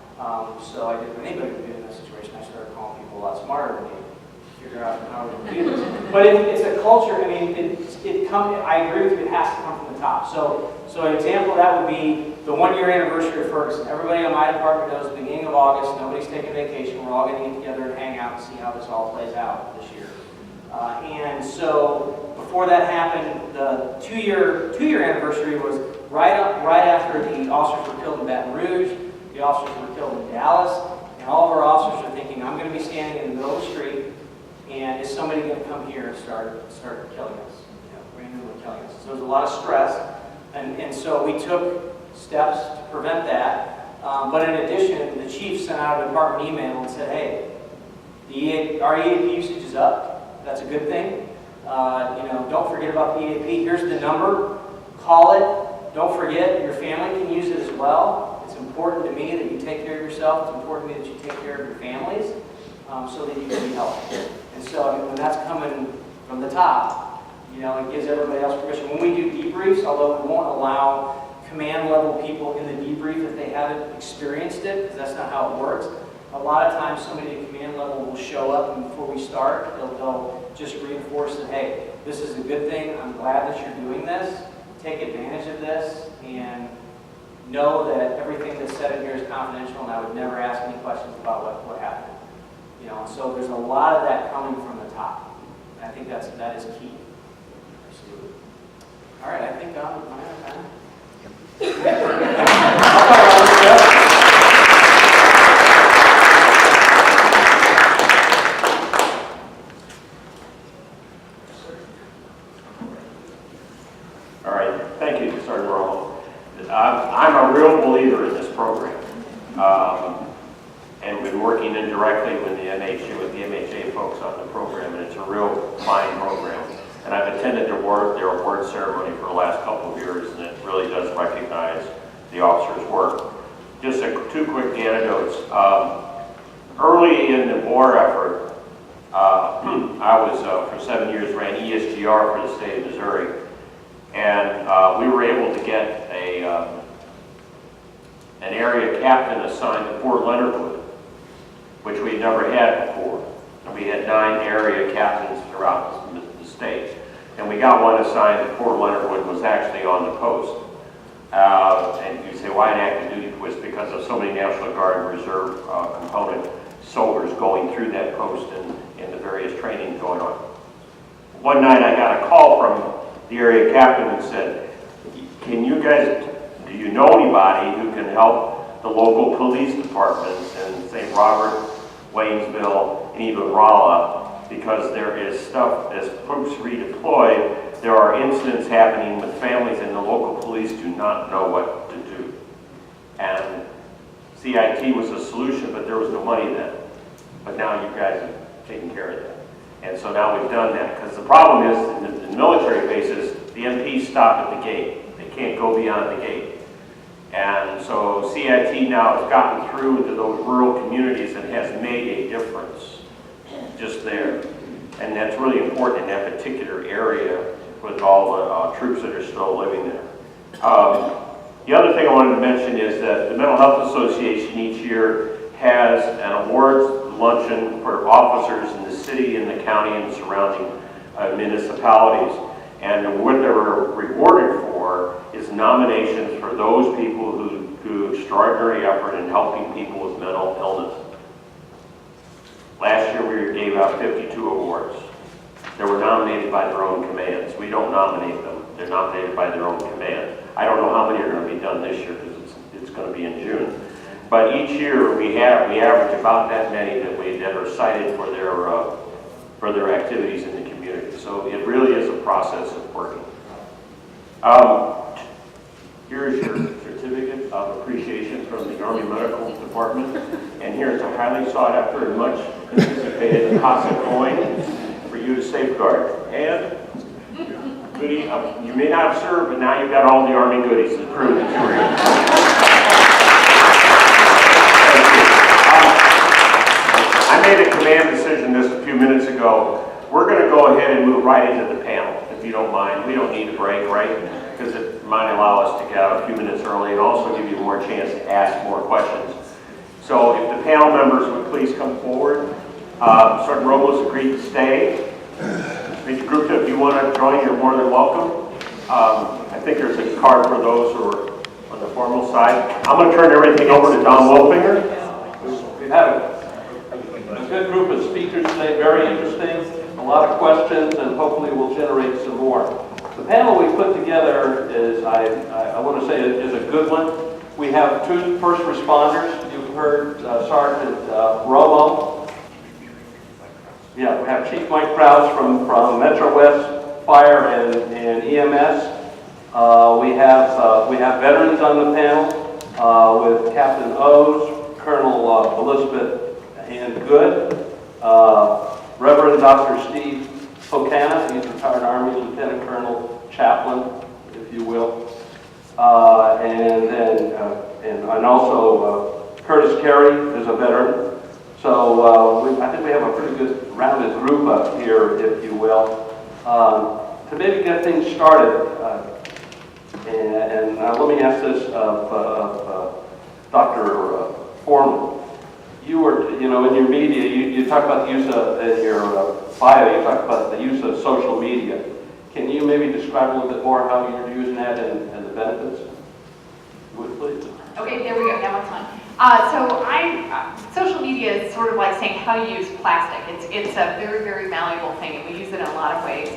So I did what anybody would do in this situation. I started calling people a lot smarter than me to figure out how we're going to do this. But it's a culture, I mean, I agree with you, it has to come from the top. So an example of that would be the 1-year anniversary of Ferguson. Everybody on my department knows the beginning of August, nobody's taking vacation, we're all going to get together and hang out and see how this all plays out this year. And so before that happened, the two-year anniversary was right after the officers were killed in Baton Rouge, the officers were killed in Dallas, and all of our officers are thinking, I'm going to be standing in the middle of the street, and is somebody going to come here and start killing us, randomly killing us? So there was a lot of stress, and so we took steps to prevent that. But in addition, the chief sent out a department email and said, hey, our EAP usage is up. That's a good thing. Don't forget about the EAP. Here's the number. Call it. Don't forget, your family can use it as well. It's important to me that you take care of yourself. It's important to me that you take care of your families so that you can be healthy. And so when that's coming from the top, it gives everybody else permission. When we do debriefs, although we won't allow command level people in the debrief if they haven't experienced it, because that's not how it works. A lot of times somebody at command level will show up, and before we start, they'll just reinforce that, hey, this is a good thing. I'm glad that you're doing this. take advantage of this and know that everything that's said in here is confidential, and I would never ask any questions about what happened. You know, so there's a lot of that coming from the top. And I think that is key. Absolutely. All right, I think I'm out of time. All right, thank you, Sergeant Romo. I'm a real believer in this program, and been working indirectly with the MHA folks on the program, and it's a real fine program. And I've attended their award ceremony for the last couple of years, and it really does recognize the officers' work. Just two quick anecdotes. Early in the war effort, I was, for 7 years, ran ESGR for the state of Missouri. And we were able to get an area captain assigned to Fort Leonard Wood, which we never had before. And we had 9 area captains throughout the state. And we got one assigned to Fort Leonard Wood, was actually on the coast. And you say, why an active duty post? Because of so many National Guard and Reserve component soldiers going through that post and the various training going on. One night I got a call from the area captain and said, can you guys, do you know anybody who can help the local police departments in St. Robert, Waynesville, and even Rolla? Because there is stuff, as folks redeploy, there are incidents happening with families and the local police do not know what to do. And CIT was a solution, but there was no money then. But now you guys have taken care of that. And so now we've done that, because the problem is, in the military bases, the MPs stop at the gate. They can't go beyond the gate. And so CIT now has gotten through into those rural communities and has made a difference just there. And that's really important in that particular area with all the troops that are still living there. The other thing I wanted to mention is that the Mental Health Association each year has an awards luncheon for officers in the city and the county and surrounding municipalities. And what they're rewarded for is nominations for those people who do extraordinary effort in helping people with mental illness. Last year we gave out 52 awards. They were nominated by their own commands. We don't nominate them. They're nominated by their own command. I don't know how many are going to be done this year because it's going to be in June. But each year we average about that many that are cited for their activities in the community. So it really is a process of working. Here's your certificate of appreciation from the Army Medical Department, and here's a highly sought after and much anticipated CASA coin for you to safeguard. And goodie, you may not have served, but now you've got all the Army goodies to prove that you were here. I made a command decision just a few minutes ago. We're going to go ahead and move right into the panel, if you don't mind. We don't need a break, right? Because it might allow us to get out a few minutes early and also give you more chance to ask more questions. So if the panel members would please come forward. Sergeant Robles agreed to stay. Major Gupta, if you want to join, you're more than welcome. I think there's a card for those who are on the formal side. I'm going to turn everything over to Don Wolfinger. We've had a good group of speakers today, very interesting, a lot of questions, and hopefully we'll generate some more. The panel we put together is, I want to say, is a good one. We have 2 first responders. You've heard Sergeant Romo. Yeah, we have Chief Mike Krause from Metro West Fire and EMS. We have veterans on the panel with Captain O's, Colonel Elizabeth and Good, Reverend Dr. Steve Pocana, he's retired Army Lieutenant Colonel Chaplain, if you will, and also Curtis Carey is a veteran. So I think we have a pretty good rounded group up here, if you will, to maybe get things started. And let me ask this of Dr. Foreman. You were, in your media, you talk about the use of, in your bio, you talk about the use of social media. Can you maybe describe a little bit more how you're using that and the benefits? Would please? Okay, there we go, now it's on. Social media is sort of like saying how you use plastic. It's a very, very malleable thing, and we use it in a lot of ways.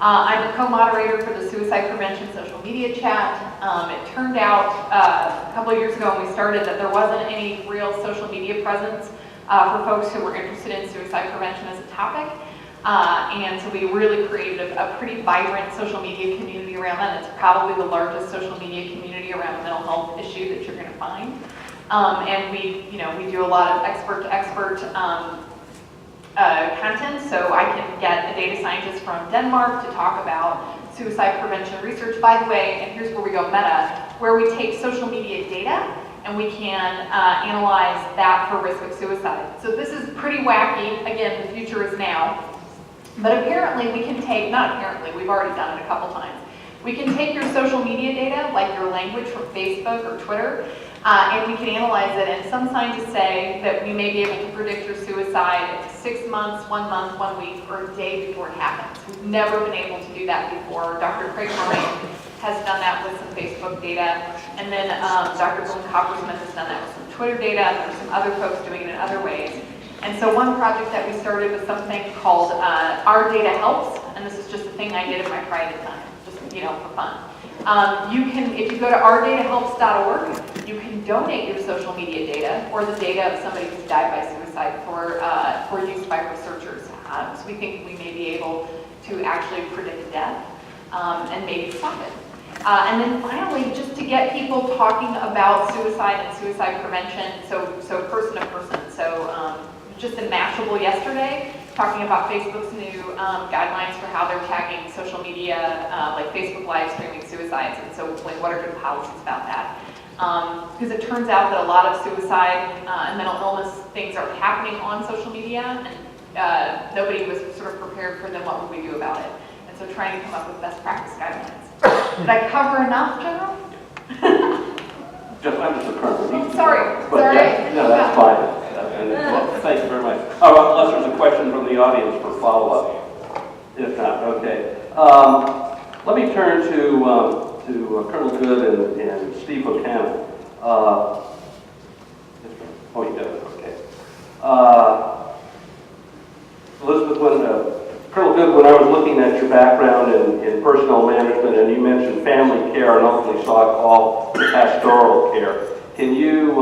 I'm a co-moderator for the Suicide Prevention Social Media Chat. It turned out a couple of years ago when we started that there wasn't any real social media presence for folks who were interested in suicide prevention as a topic. And so we really created a pretty vibrant social media community around that. It's probably the largest social media community around a mental health issue that you're going to find. And we do a lot of expert-to-expert content. So I can get a data scientist from Denmark to talk about suicide prevention research. By the way, and here's where we go meta, where we take social media data and we can analyze that for risk of suicide. So this is pretty wacky. Again, the future is now. But apparently we can take, not apparently, we've already done it a couple times. We can take your social media data, like your language from Facebook or Twitter, and we can analyze it. And some scientists say that we may be able to predict your suicide 6 months, 1 month, 1 week, or a day before it happens. We've never been able to do that before. Dr. Craig Moran has done that with some Facebook data. And then Dr. Boone Coppersmith has done that with some Twitter data. And there's some other folks doing it in other ways. And so one project that we started was something called Our Data Helps, and this is just a thing I did in my private time, just for fun. You can, if you go to ourdatahelps.org, you can donate your social media data or the data of somebody who's died by suicide for use by researchers. So we think we may be able to actually predict death and maybe stop it. And then finally, just to get people talking about suicide and suicide prevention, so person to person. So just in Mashable yesterday, talking about Facebook's new guidelines for how they're tagging social media, like Facebook live streaming suicides, and so like what are good policies about that? Because it turns out that a lot of suicide and mental illness things are happening on social media, and nobody was sort of prepared for them. What would we do about it? And so trying to come up with best practice guidelines. Did I cover enough, General? I'm just a colonel. Sorry. But Sorry. yeah, no, that's fine. Well, thank you very much. Unless there's a question from the audience for follow-up. If not, okay. Let me turn to Colonel Good and Steve O'Connell. Oh, you got it. Okay. Elizabeth, Colonel Good, when I was looking at your background in personnel management, and you mentioned family care and ultimately saw it called pastoral care. Can you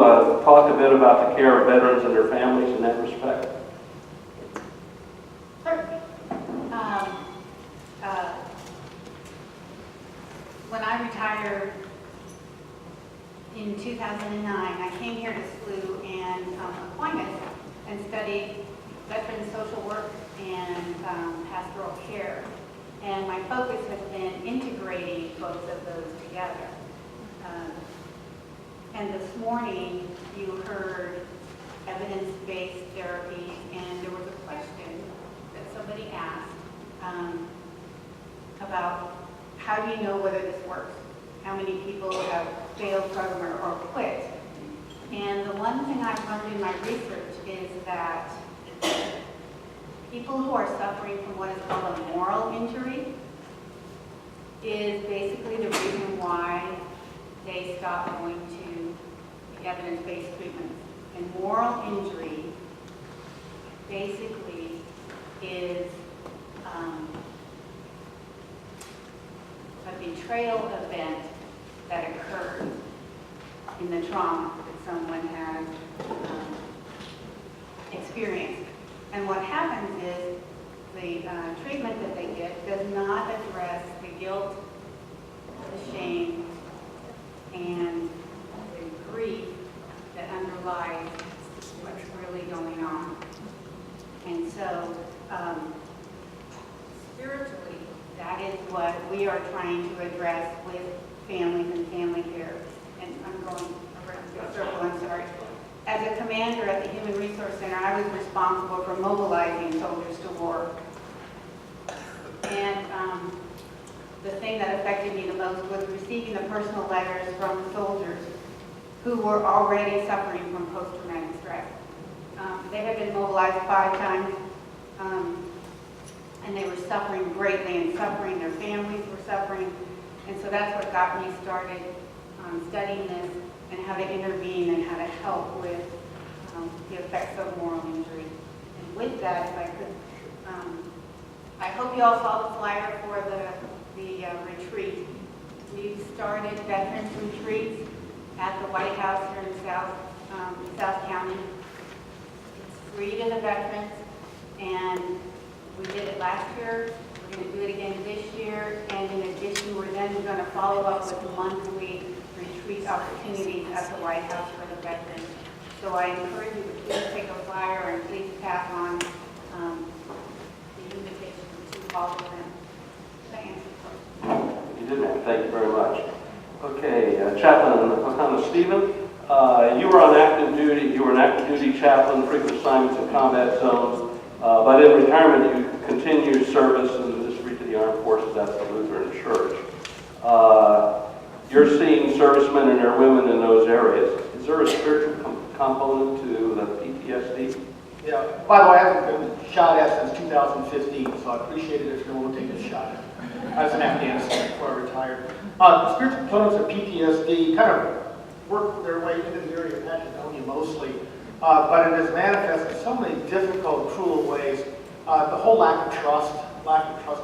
talk a bit about the care of veterans and their families in that respect? Sure. When I retired in 2009, I came here to SLU and Aquinas and studied veteran social work and pastoral care. And my focus has been integrating both of those together. And this morning, you heard evidence-based therapy, and there was a question that somebody asked about how do you know whether this works? How many people have failed program or quit? And the one thing I've learned in my research is that people who are suffering from what is called a moral injury is basically the reason why they stop going to the evidence-based treatments. And moral injury basically is a betrayal event that occurs in the trauma that someone has experienced. And what happens is the treatment that they get does not address the guilt, the shame, and the grief that underlies what's really going on. And so, spiritually, that is what we are trying to address with families and family care. And I'm going around the circle, I'm sorry. As a commander at the Human Resource Center, I was responsible for mobilizing soldiers to war. And the thing that affected me the most was receiving the personal letters from soldiers who were already suffering from post-traumatic stress. They had been mobilized 5 times. and they were suffering greatly and suffering, their families were suffering. And so that's what got me started studying this and how to intervene and how to help with the effects of moral injury. And with that, if I could, I hope you all saw the flyer for the retreat. We've started veterans retreats at the White House here in South County. It's free to the veterans, and we did it last year. We're going to do it again this year, and in addition, we're then going to follow up with monthly retreat opportunities at the White House for the veterans. So I encourage you to please take a flyer and please pass on the invitation to all of them. Did I answer your question? You did, ma'am. Thank you very much. Okay, Chaplain O'Connor Stephen, you were on active duty. You were an active duty chaplain, frequent assignments in combat zones, but in retirement you continued service in the District of the Armed Forces at the Lutheran Church. You're seeing servicemen and their women in those areas. Is there a spiritual component to the PTSD? Yeah, by the way, I haven't been shot at since 2015, so I appreciate it if you're willing to take a shot at it. I was in Afghanistan before I retired. The spiritual components of PTSD kind of work their way into the area of Macedonia mostly, but it is manifested in so many difficult, cruel ways. The whole lack of trust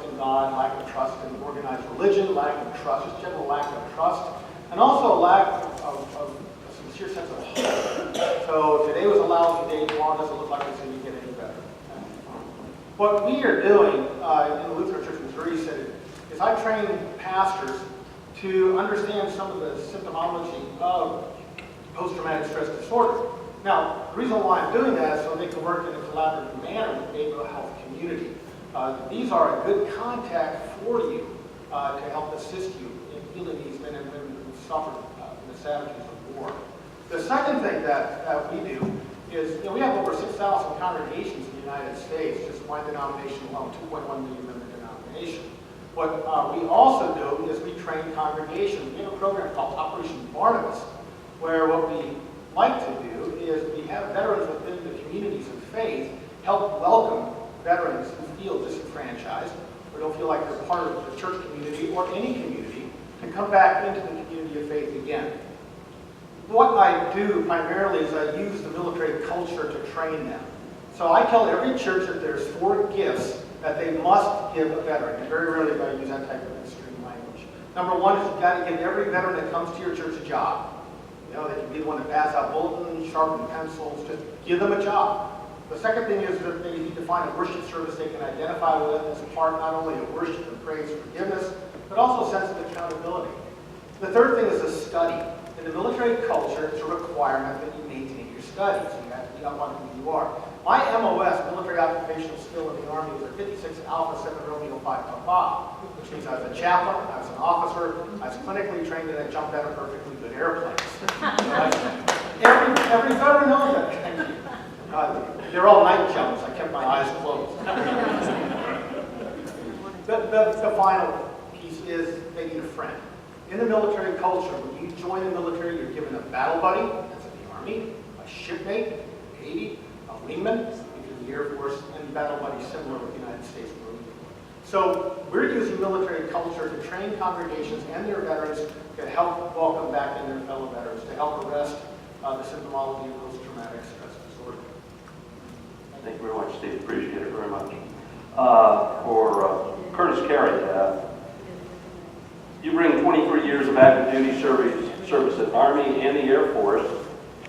in God, lack of trust in organized religion, lack of trust, just general lack of trust, and also a lack of a sincere sense of hope. So today was a lousy day, tomorrow doesn't look like it's going to get any better. What we are doing in the Lutheran Church of Missouri City is I train pastors to understand some of the symptomology of post-traumatic stress disorder. Now, the reason why I'm doing that is so they can work in a collaborative manner with the behavioral health community. These are a good contact for you to help assist you in healing these men and women who suffered the savages of war. The second thing that we do is, we have over 6,000 congregations in the United States, just one denomination alone, 2.1 million member denomination. What we also do is we train congregations. We have a program called Operation Barnabas, where what we like to do is we have veterans within the communities of faith help welcome veterans who feel disenfranchised or don't feel like they're part of the church community or any community to come back into the community of faith again. What I do primarily is I use the military culture to train them. So I tell every church that there's 4 gifts that they must give a veteran. And very rarely do I use that type of extreme language. Number 1 is you've got to give every veteran that comes to your church a job. They can be the one to pass out bulletins, sharpen pencils, just give them a job. The second thing is that they need to find a worship service they can identify with as part not only of worship and praise and forgiveness, but also a sense of accountability. The third thing is a study. In the military culture, it's a requirement that you maintain your studies. You have to be up on who you are. My MOS, military occupational skill in the Army, was a 56 Alpha 7 Romeo 5 Papa, which means I was a chaplain, I was an officer, I was clinically trained, and I jumped out of perfectly good airplanes. Every veteran knows that. They're all night jumps. I kept my eyes closed. The final piece is they need a friend. In the military culture, when you join the military, you're given a battle buddy, that's in the Army, a shipmate, a Navy, a wingman, if you're in the Air Force, and battle buddies similar with the United States Marine Corps. So we're using military culture to train congregations and their veterans to help welcome back in their fellow veterans, to help arrest the symptomology of post-traumatic stress disorder. Thank you very much, Steve. Appreciate it very much. For Curtis Carey, you bring 23 years of active duty service in Army and the Air Force.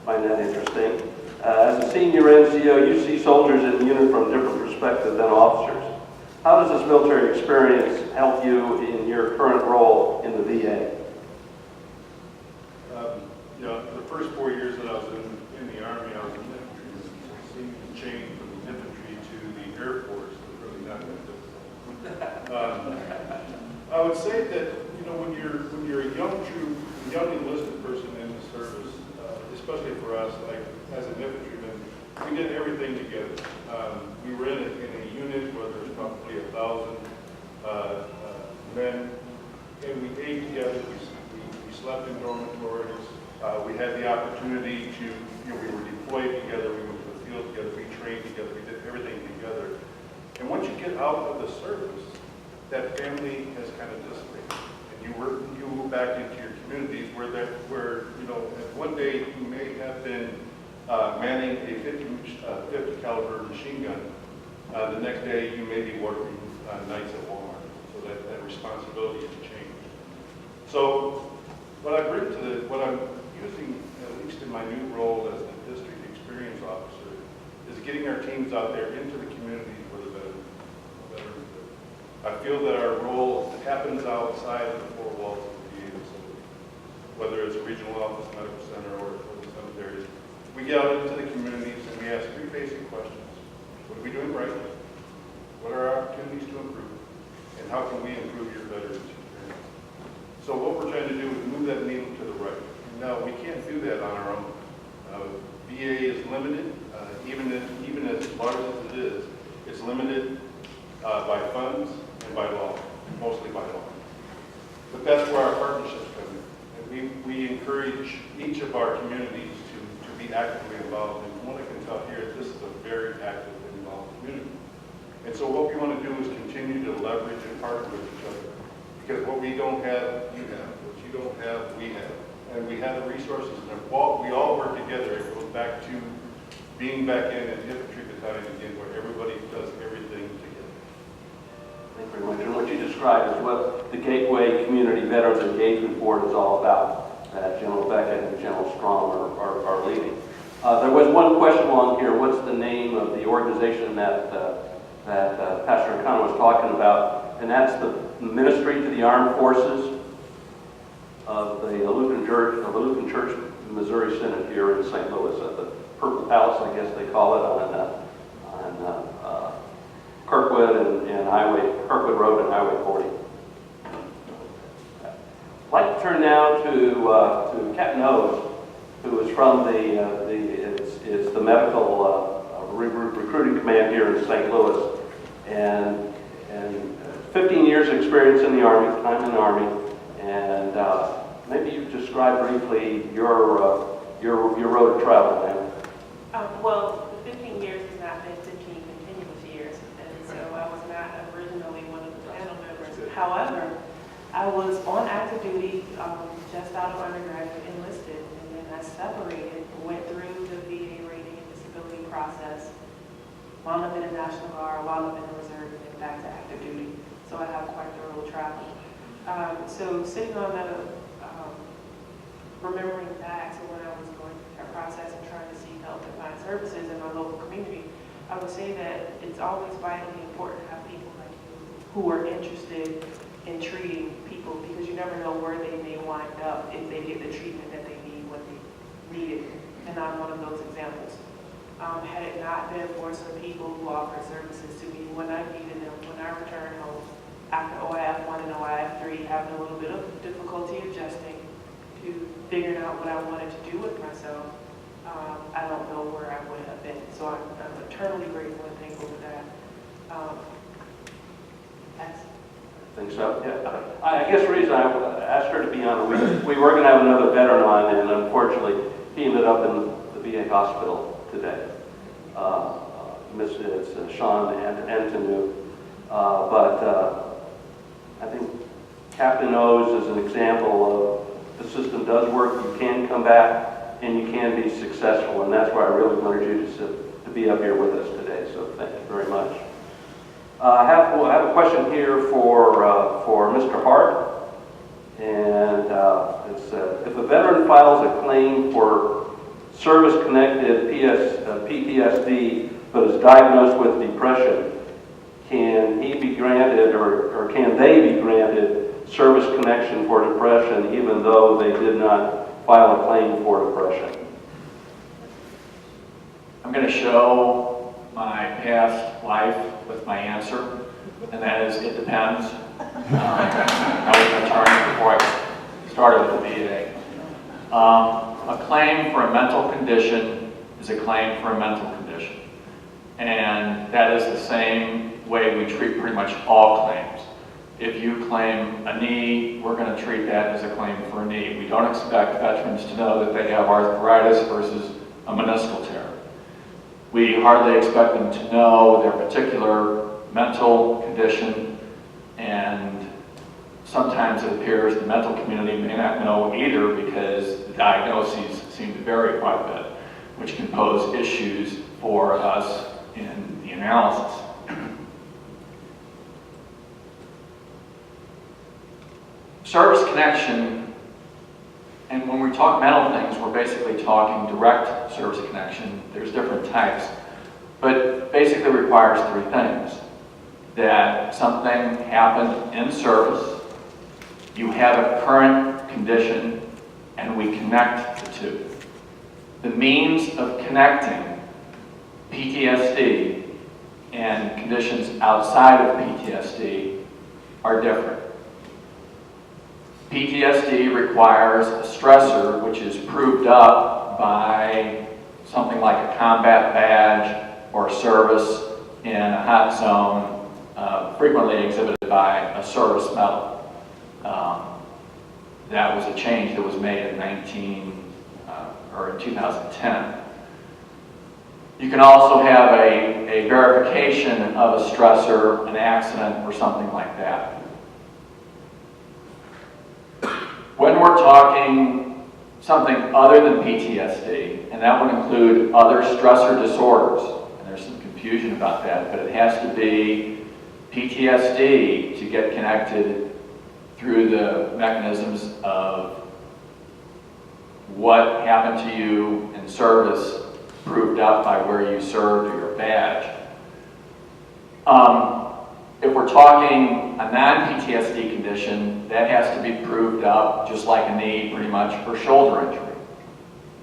Find that interesting. As a senior NCO, you see soldiers in the unit from a different perspective than officers. How does this military experience help you in your current role in the VA? The first 4 years that I was in the Army, I was in infantry. Seeing the change from the infantry to the Air Force was really not that difficult. I would say that when you're a young troop, a young enlisted person in the service, especially for us, like as an infantryman, we did everything together. We were in a unit where there's probably 1,000 men, and we ate together. We slept in dormitories. We had the opportunity to, we were deployed together. We went to the field together. We trained together. We did everything together. And once you get out of the service, that family has kind of dissipated. And you move back into your communities where you know, one day you may have been manning a 50 caliber machine gun. The next day you may be working nights at Walmart. So that responsibility has changed. So what I bring to what I'm using, at least in my new role as the district experience officer, is getting our teams out there into the communities where the veterans live. I feel that our role happens outside of the four walls of the VA facility, whether it's a regional office, medical center, or the cemeteries. We get out into the communities and we ask 3 basic questions. What are we doing right? What are our opportunities to improve? And how can we improve your veterans experience? So what we're trying to do is move that needle to the right. No, we can't do that on our own. VA is limited, even as large as it is, it's limited by funds and by law, mostly by law. But that's where our partnerships come in. And we encourage each of our communities to be actively involved. And from what I can tell here, this is a very active and involved community. And so what we want to do is continue to leverage and partner with each other. Because what we don't have, you have. What you don't have, we have. And we have the resources. And if we all work together, it goes back to being back in an infantry battalion again, where everybody does everything together. Thank you very much. And what you described is what the Gateway Community Veterans Engagement Board is all about, that General Beckett and General Strom are leading. There was one question along here. What's the name of the organization that Pastor O'Connor was talking about? And that's the Ministry to the Armed Forces of the Lutheran Church, Missouri Synod here in St. Louis at the Purple Palace, I guess they call it, on Kirkwood and Kirkwood Road and Highway 40. I'd like to turn now to Captain Owes, who is from it's the medical recruiting command here in St. Louis, and 15 years experience in the Army, time in the Army, and maybe you describe briefly your road of travel, ma'am. Well, the 15 years has not been 15 continuous years, and so I was not originally one of the panel members. However, I was on active duty just out of undergraduate, enlisted, and then I separated, went through the VA rating and disability process, wound up in the National Guard, wound up in the Reserve, and then back to active duty. So I have quite thorough travel. So sitting on the, remembering back to when I was going through that process and trying to seek help and find services in my local community, I would say that it's always vitally important to have people like you who are interested in treating people, because you never know where they may wind up if they get the treatment that they need when they need it. And I'm one of those examples. Had it not been for some people who offered services to me when I needed them, when I returned home after OIF 1 and OIF 3, having a little bit of difficulty adjusting to figuring out what I wanted to do with myself, I don't know where I would have been. So I'm eternally grateful and thankful for that. I think so, yeah. I guess the reason I asked her to be on, we were going to have another veteran on, and unfortunately, he ended up in the VA hospital today. It's Sean Antonu. But I think Captain O's is an example of the system does work, you can come back, and you can be successful, and that's why I really wanted you to be up here with us today, so thank you very much. I have a question here for Mr. Hart, and it's if a veteran files a claim for service-connected PTSD but is diagnosed with depression, can he be granted or can they be granted service connection for depression even though they did not file a claim for depression? I'm going to show my past life with my answer, and that is, it depends. I was an attorney before I started with the VA. A claim for a mental condition is a claim for a mental condition. And that is the same way we treat pretty much all claims. If you claim a knee, we're going to treat that as a claim for a knee. We don't expect veterans to know that they have arthritis versus a meniscal tear. We hardly expect them to know their particular mental condition, and sometimes it appears the mental community may not know either because the diagnoses seem to vary quite a bit, which can pose issues for us in the analysis. Service connection, and when we talk mental things, we're basically talking direct service connection. There's different types, but basically requires three things. That something happened in service, you have a current condition, and we connect the two. The means of connecting PTSD and conditions outside of PTSD are different. PTSD requires a stressor which is proved up by something like a combat badge or service in a hot zone, frequently exhibited by a service medal. That was a change that was made in 2010. You can also have a verification of a stressor, an accident, or something like that. When we're talking something other than PTSD, and that would include other stressor disorders, and there's some confusion about that, but it has to be PTSD to get connected through the mechanisms of what happened to you in service, proved up by where you served or your badge. If we're talking a non-PTSD condition, that has to be proved up just like a knee, pretty much, for shoulder injury.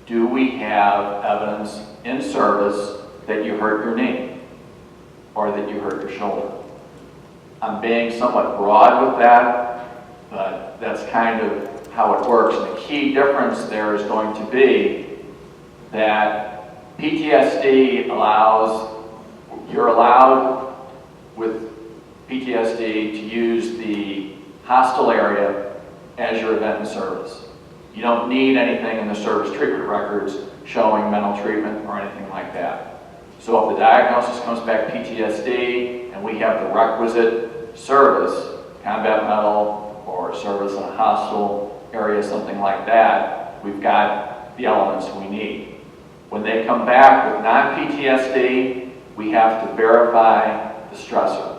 Do we have evidence in service that you hurt your knee or that you hurt your shoulder? I'm being somewhat broad with that, but that's kind of how it works. And the key difference there is going to be that PTSD you're allowed with PTSD to use the hostile area as your event in service. You don't need anything in the service treatment records showing mental treatment or anything like that. So if the diagnosis comes back PTSD and we have the requisite service, combat medal or service in a hostile area, something like that, we've got the elements we need. When they come back with non-PTSD, we have to verify the stressor.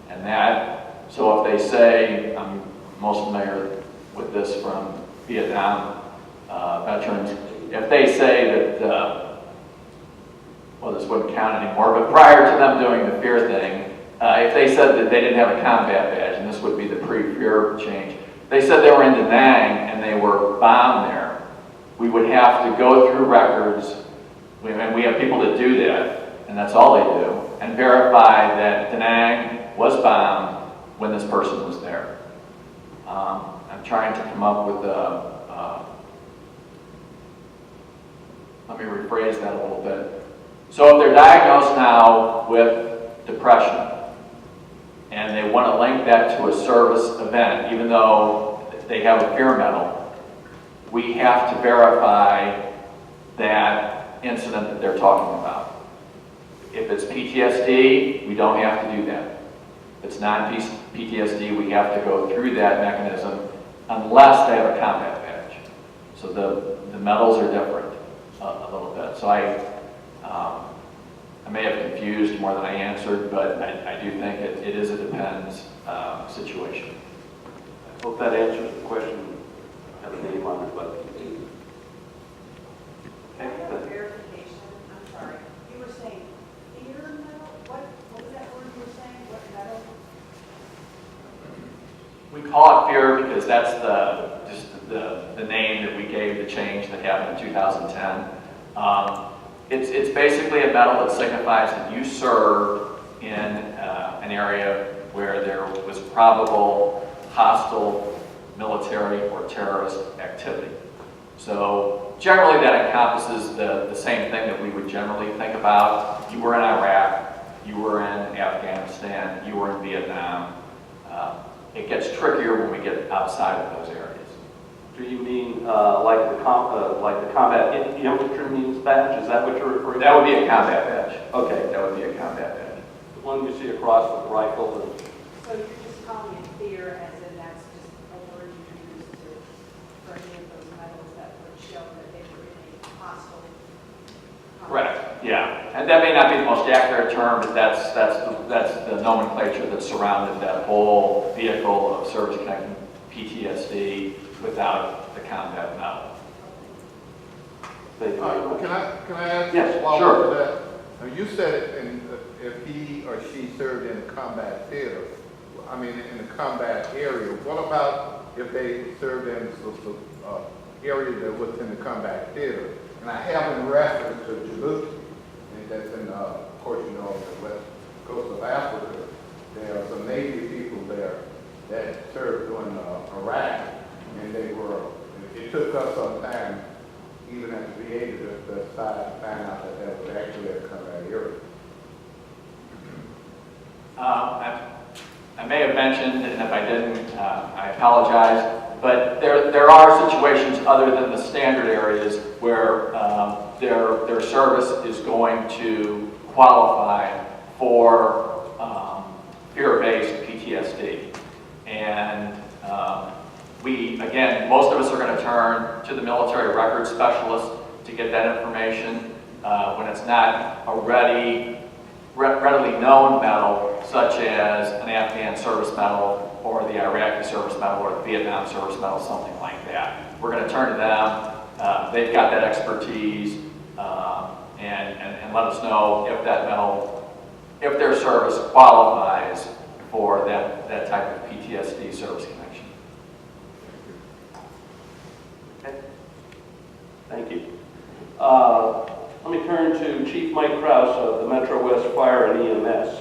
And that, so if they say, I'm most familiar with this from Vietnam veterans, if they say that, well, this wouldn't count anymore, but prior to them doing the fear thing, if they said that they didn't have a combat badge, and this would be the pre-fear change, they said they were in Da Nang and they were bombed there, we would have to go through records, and we have people that do that, and that's all they do, and verify that Da Nang was bombed when this person was there. I'm trying to come up with let me rephrase that a little bit. So if they're diagnosed now with depression, and they want to link that to a service event, even though they have a fear medal, we have to verify that incident that they're talking about. If it's PTSD, we don't have to do that. If it's non-PTSD, we have to go through that mechanism unless they have a combat badge. So the medals are different a little bit. So I may have confused more than I answered, but I do think it is a depends situation. I hope that answers the question. I have a name on it, but. I have a verification. I'm sorry. You were saying fear medal? What was that word you were saying? What medal? We call it fear because that's just the name that we gave the change that happened in 2010. It's basically a medal that signifies that you served in an area where there was probable hostile military or terrorist activity. So generally that encompasses the same thing that we would generally think about. You were in Iraq, you were in Afghanistan, you were in Vietnam. It gets trickier when we get outside of those areas. Do you mean like the combat infantry means badge? Is that what you're referring to? That would be a combat badge. Okay. That would be a combat badge. one you see across with the rifle. And So you're just calling it fear, as in that's just a word you use to, for any of those medals that would show that they were in a hostile. Correct, yeah. And that may not be the most accurate term, but that's the nomenclature that surrounded that whole vehicle of service-connected PTSD without the combat medal. Thank you. Can I ask? Yes, while sure. we're at that? Now, you said it, and if he or she served in a combat theater, I mean, in a combat area, what about if they served in area that was in the combat theater? And I have in reference to Djibouti, and that's in, of course, you know, the west coast of Africa. There are some Navy people there that served during Iraq, and it took us some time, even at the VA, to find out that that was actually a combat area. I may have mentioned, and if I didn't, I apologize, but there are situations other than the standard areas where their service is going to qualify for fear-based PTSD. And again, most of us are going to turn to the military records specialist to get that information when it's not a readily known medal, such as an Afghan service medal or the Iraqi service medal or the Vietnam service medal, something like that. We're going to turn to them. They've got that expertise, and let us know if that medal, if their service qualifies for that type of PTSD service connection. Okay. Thank you. Let me turn to Chief Mike Krause of the Metro West Fire and EMS.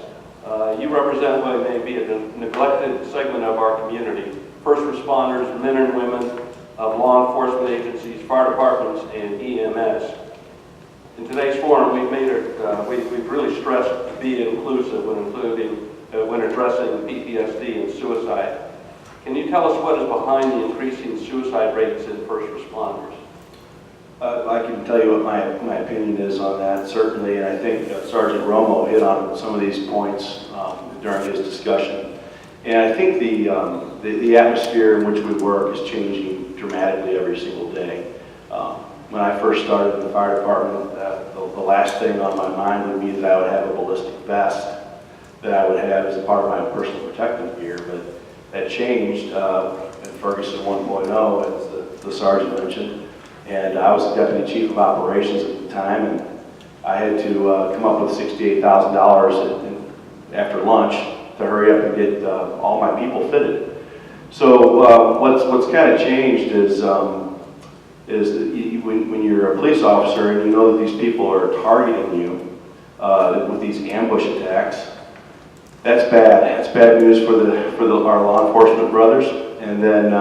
You represent what may be a neglected segment of our community. First responders, men and women of law enforcement agencies, fire departments, and EMS. In today's forum, we've really stressed to be inclusive when addressing PTSD and suicide. Can you tell us what is behind the increasing suicide rates in first responders? I can tell you what my opinion is on that, certainly, and I think Sergeant Romo hit on some of these points during his discussion. And I think the atmosphere in which we work is changing dramatically every single day. When I first started in the fire department, the last thing on my mind would be that I would have a ballistic vest that I would have as a part of my personal protective gear, but that changed in Ferguson 1.0, as the sergeant mentioned. And I was the Deputy Chief of Operations at the time, and I had to come up with $68,000 after lunch to hurry up and get all my people fitted. So what's kind of changed is when you're a police officer and you know that these people are targeting you with these ambush attacks, that's bad. That's bad news for our law enforcement brothers. And then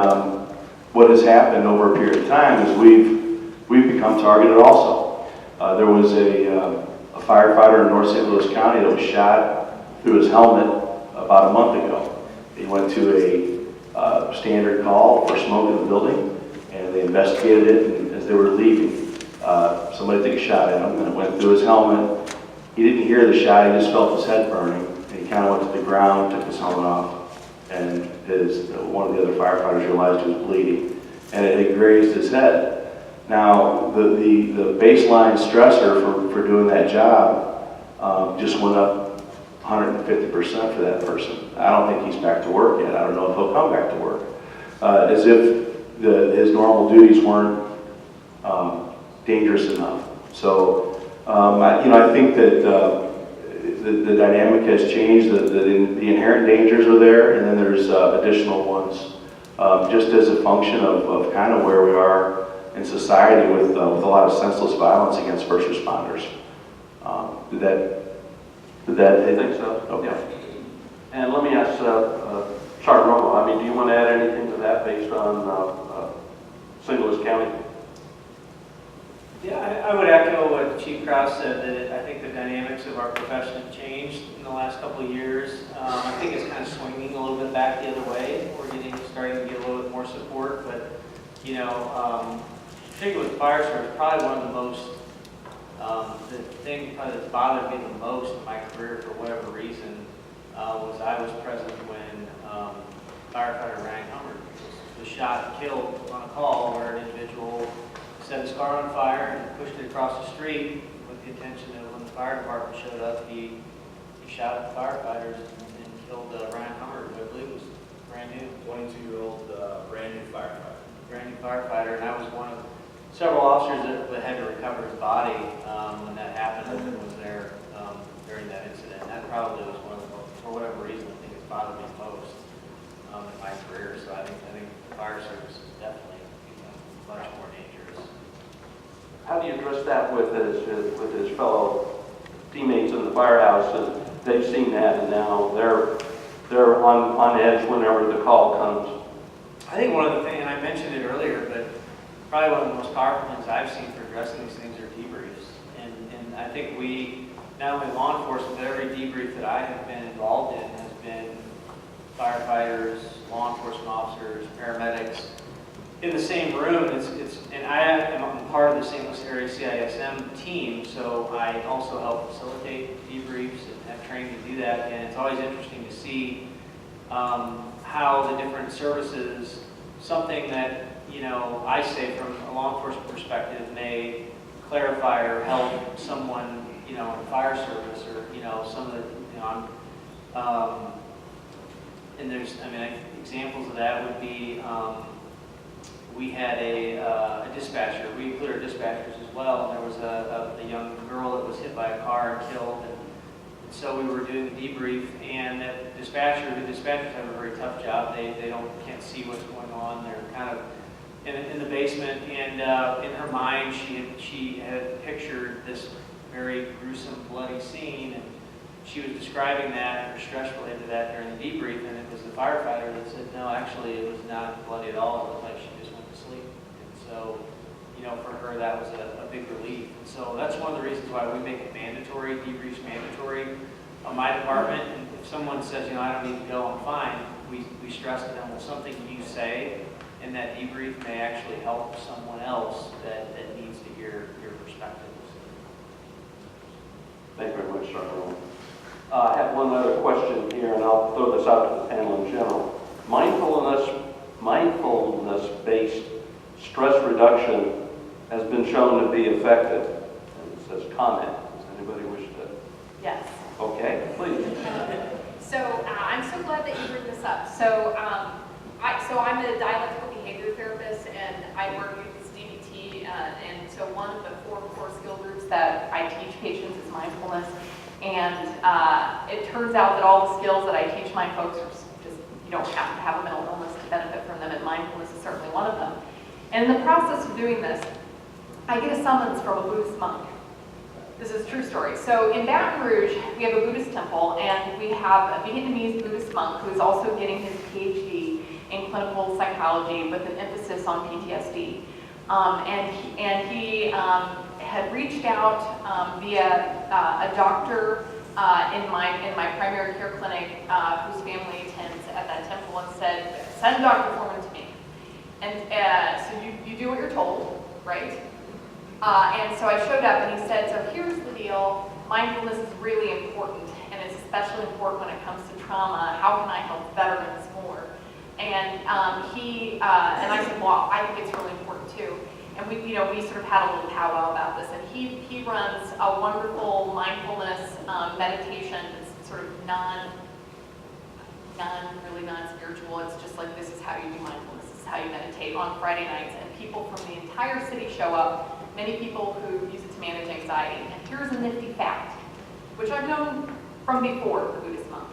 what has happened over a period of time is we've become targeted also. There was a firefighter in North St. Louis County that was shot through his helmet about a month ago. He went to a standard call for smoke in the building, and they investigated it, and as they were leaving, somebody took a shot at him, and it went through his helmet. He didn't hear the shot, he just felt his head burning, and he kind of went to the ground, took his helmet off, and one of the other firefighters realized he was bleeding, and it had grazed his head. Now, the baseline stressor for doing that job just went up 150% for that person. I don't think he's back to work yet. I don't know if he'll come back to work. As if his normal duties weren't dangerous enough. So, I think that the dynamic has changed. The inherent dangers are there, and then there's additional ones, just as a function of kind of where we are in society with a lot of senseless violence against first responders. Did that? I think so. Okay. Yeah. And let me ask Sergeant Romo, do you want to add anything to that based on St. Louis County? Yeah, I would echo what Chief Krause said, that I think the dynamics of our profession have changed in the last couple of years. I think it's kind of swinging a little bit back the other way. We're starting to get a little bit more support, but, particularly with fire service, probably one of the most The thing probably that bothered me the most in my career, for whatever reason, was I was present when firefighter Ryan Hummert was shot and killed on a call where an individual set his car on fire and pushed it across the street with the intention that when the fire department showed up, he shot at the firefighters and killed Ryan Hummert, who I believe was brand new. 22-year-old brand new firefighter. Brand new firefighter, and I was one of several officers that had to recover his body when that happened and was there during that incident. That probably was one of the, for whatever reason, I think it's bothered me most in my career. So I think the fire service is definitely much more dangerous. How do you address that with his fellow teammates in the firehouse? And they've seen that, and now they're on edge whenever the call comes. I think one of the things, and I mentioned it earlier, but probably one of the most powerful things I've seen for addressing these things are debriefs. And I think we, not only law enforcement, but every debrief that I have been involved in has been firefighters, law enforcement officers, paramedics in the same room. And I am part of the St. Louis area CISM team, so I also help facilitate debriefs and have training to do that. And it's always interesting to see how the different services, something that I say from a law enforcement perspective may clarify or help someone, in the fire service or, some of the, and there's, examples of that would be, we had a dispatcher. We include our dispatchers as well. And there was a young girl that was hit by a car and killed. And so we were doing the debrief, and that the dispatchers have a very tough job. They can't see what's going on. They're kind of in the basement, and in her mind, she had pictured this very gruesome, bloody scene, and she was describing that, her stress related to that during the debrief, and it was the firefighter that said, no, actually, it was not bloody at all. It looked like she just went to sleep. And so, for her, that was a big relief. And so that's one of the reasons why we make it mandatory, debriefs mandatory on my department. And if someone says, I don't need to go, I'm fine, we stress to them, well, something you say in that debrief may actually help someone else that needs to hear your perspectives. Thank you very much, Dr. Rowan. I have one other question here, and I'll throw this out to the panel in general. Mindfulness-based stress reduction has been shown to be effective. And it says comment. Does anybody wish to? Yes. Okay, please. So I'm so glad that you bring this up. So I'm a dialectical behavior therapist, and I work with DBT. And so one of the four core skill groups that I teach patients is mindfulness. And it turns out that all the skills that I teach my folks are just, you don't have to have a mental illness to benefit from them, and mindfulness is certainly one of them. And in the process of doing this, I get a summons from a Buddhist monk. This is a true story. So in Baton Rouge, we have a Buddhist temple, and we have a Vietnamese Buddhist monk who is also getting his PhD in clinical psychology with an emphasis on PTSD. And he had reached out via a doctor in my primary care clinic whose family attends at that temple and said, send Dr. Foreman to me. And so you do what you're told, right? And so I showed up and he said, so here's the deal, mindfulness is really important, and it's especially important when it comes to trauma. How can I help veterans more? And and I said, well, I think it's really important too. And we sort of had a little powwow about this. And he runs a wonderful mindfulness meditation that's sort of really non-spiritual. It's just like, this is how you do mindfulness. This is how you meditate on Friday nights. And people from the entire city show up. Many people who use it to manage anxiety. And here's a nifty fact, which I've known from before the Buddhist monk.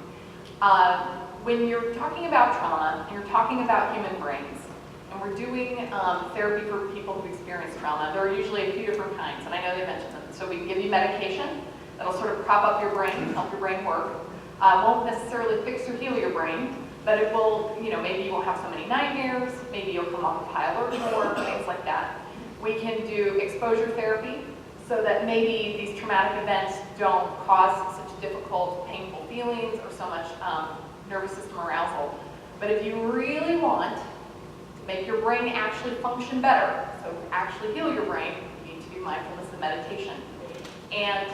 When you're talking about trauma, and you're talking about human brains, and we're doing therapy for people who've experienced trauma, there are usually a few different kinds, and I know they mentioned them. So we can give you medication that'll sort of prop up your brain, help your brain work. Won't necessarily fix or heal your brain, but it will, maybe you won't have so many nightmares, maybe you'll come off of high alert more, things like that. We can do exposure therapy so that maybe these traumatic events don't cause such difficult, painful feelings or so much nervous system arousal. But if you really want to make your brain actually function better, so actually heal your brain, you need to do mindfulness and meditation. And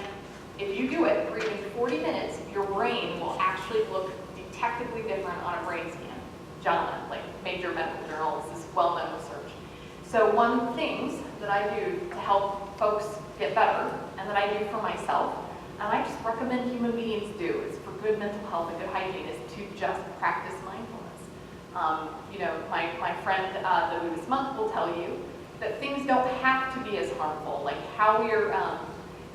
if you do it for even 40 minutes, your brain will actually look detectably different on a brain scan. Gentlemen, like major medical journals, this is well-known research. So one of the things that I do to help folks get better, and that I do for myself, and I just recommend human beings do, is for good mental health and good hygiene, is to just practice mindfulness. You know, my friend, the Buddhist monk, will tell you that things don't have to be as harmful, like how we're,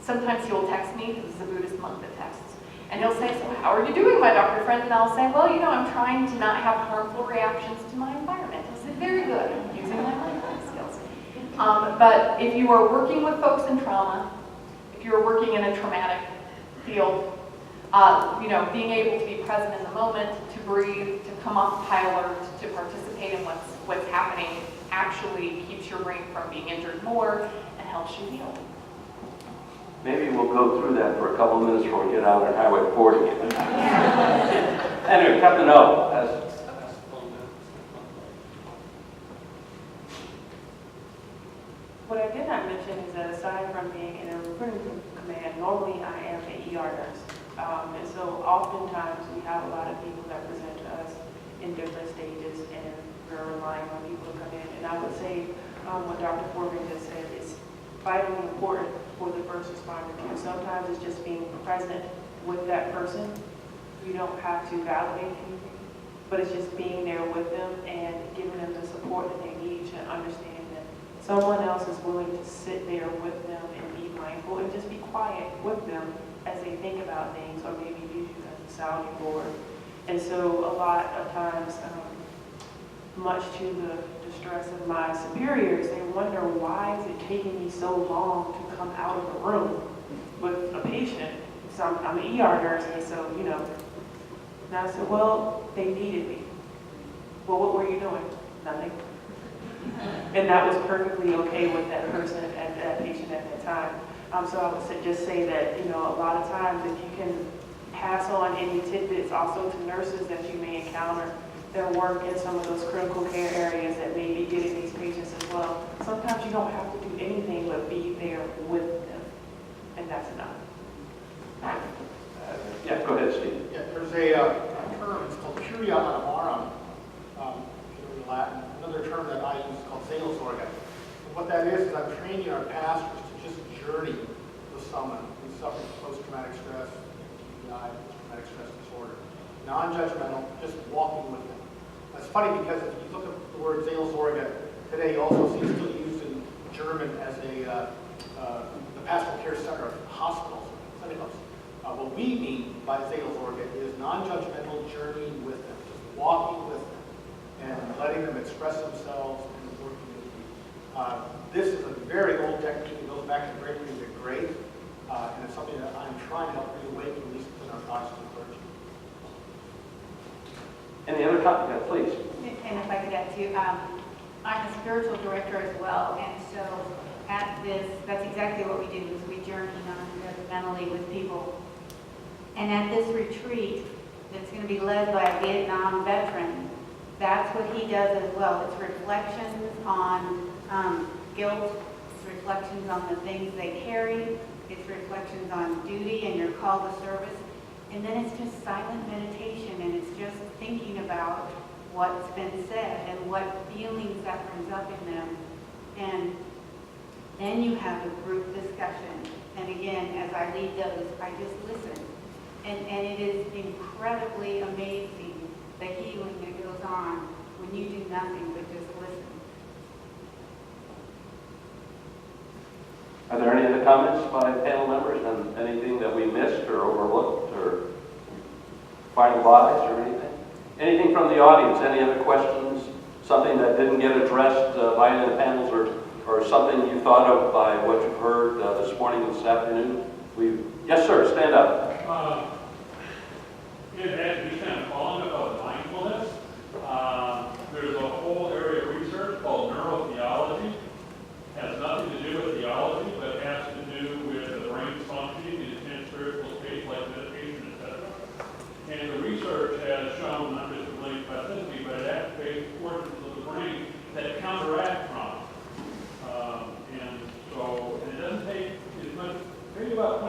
sometimes he'll text me, because this is a Buddhist monk that texts, and he'll say, so how are you doing, my doctor friend? And I'll say, well, you know, I'm trying to not have harmful reactions to my environment. He'll say, very good, I'm using my mindfulness skills. But if you are working with folks in trauma, if you're working in a traumatic field, you know, being able to be present in the moment, to breathe, to come off high alert, to participate in what's happening, actually keeps your brain from being injured more and helps you heal. Maybe we'll go through that for a couple of minutes before we get out on Highway 40. Anyway, Captain O. What I did not mention is that aside from being in a recruiting command, normally I am an ER nurse. And so oftentimes we have a lot of people that present to us in different stages, and we're relying on people to come in. And I would say what Dr. Foreman just said is vitally important for the first responder care. Sometimes it's just being present with that person. You don't have to validate anything, but it's just being there with them and giving them the support that they need to understand that someone else is willing to sit there with them and be mindful and just be quiet with them as they think about things, or maybe use you as a sounding board. And so a lot of times, much to the distress of my superiors, they wonder, why is it taking me so long to come out of the room with a patient? So I'm an ER nurse, and so, you know, and I said, well, they needed me. Well, what were you doing? Nothing. And that was perfectly okay with that person and that patient at that time. So I would just say that, you know, a lot of times if you can pass on any tidbits also to nurses that you may encounter that work in some of those critical care areas that may be getting these patients as well. Sometimes you don't have to do anything but be there with them, and that's enough. Yeah, go ahead, Steve. Yeah, there's a term, it's called curia animarum, in Latin. Another term that I use is called Seelsorge. And what that is I'm training our pastors to just journey with someone who's suffering post-traumatic stress, TBI, post-traumatic stress disorder. Non-judgmental, just walking with them. It's funny because if you look at the word Seelsorge today, you also see it still used in German as the pastoral care center of hospitals, clinics. What we mean by Seelsorge is non-judgmental journeying with them, just walking with them and letting them express themselves and working with you. This is a very old technique. It goes back to Gregory the Great, and it's something that I'm trying to help reawaken, at least within our Protestant clergy. Any other comments? Please. And if I could add too, I'm a spiritual director as well, and so at this, that's exactly what we do, is we journey non-judgmentally with people. And at this retreat, that's going to be led by a Vietnam veteran, that's what he does as well. It's reflections on guilt, it's reflections on the things they carry, it's reflections on duty and your call to service. And then it's just silent meditation, and it's just thinking about what's been said and what feelings that brings up in them. And then you have a group discussion. And again, as I lead those, I just listen. And it is incredibly amazing, the healing that goes on when you do nothing but just listen. Are there any other comments by panel members on anything that we missed or overlooked or final thoughts or anything? Anything from the audience? Any other questions? Something that didn't get addressed by any of the panels, or something you thought of by what you've heard this morning, this afternoon? Yes, sir. Stand up. It has become fond of mindfulness. There's a whole area of research called neurotheology. Has nothing to do with theology, but has to do with the brain's functioning in intense spiritual states like meditation, etc. And the research has shown not just the brain plasticity, but it activates portions of the brain that counteract trauma. And so it doesn't take as much. Think about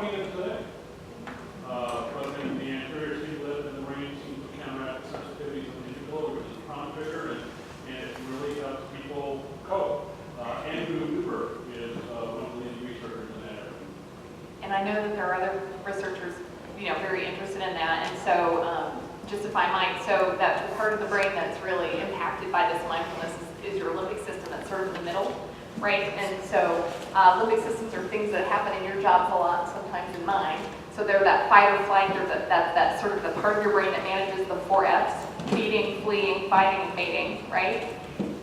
And I know that there are other researchers, very interested in that. And so, just if I might, so that the part of the brain that's really impacted by this mindfulness is your limbic system that's sort of in the middle, right? And so limbic systems are things that happen in your jobs a lot, sometimes in mine. So they're that fight or flight, or that sort of the part of your brain that manages the 4 Fs, feeding, fleeing, fighting, mating, right?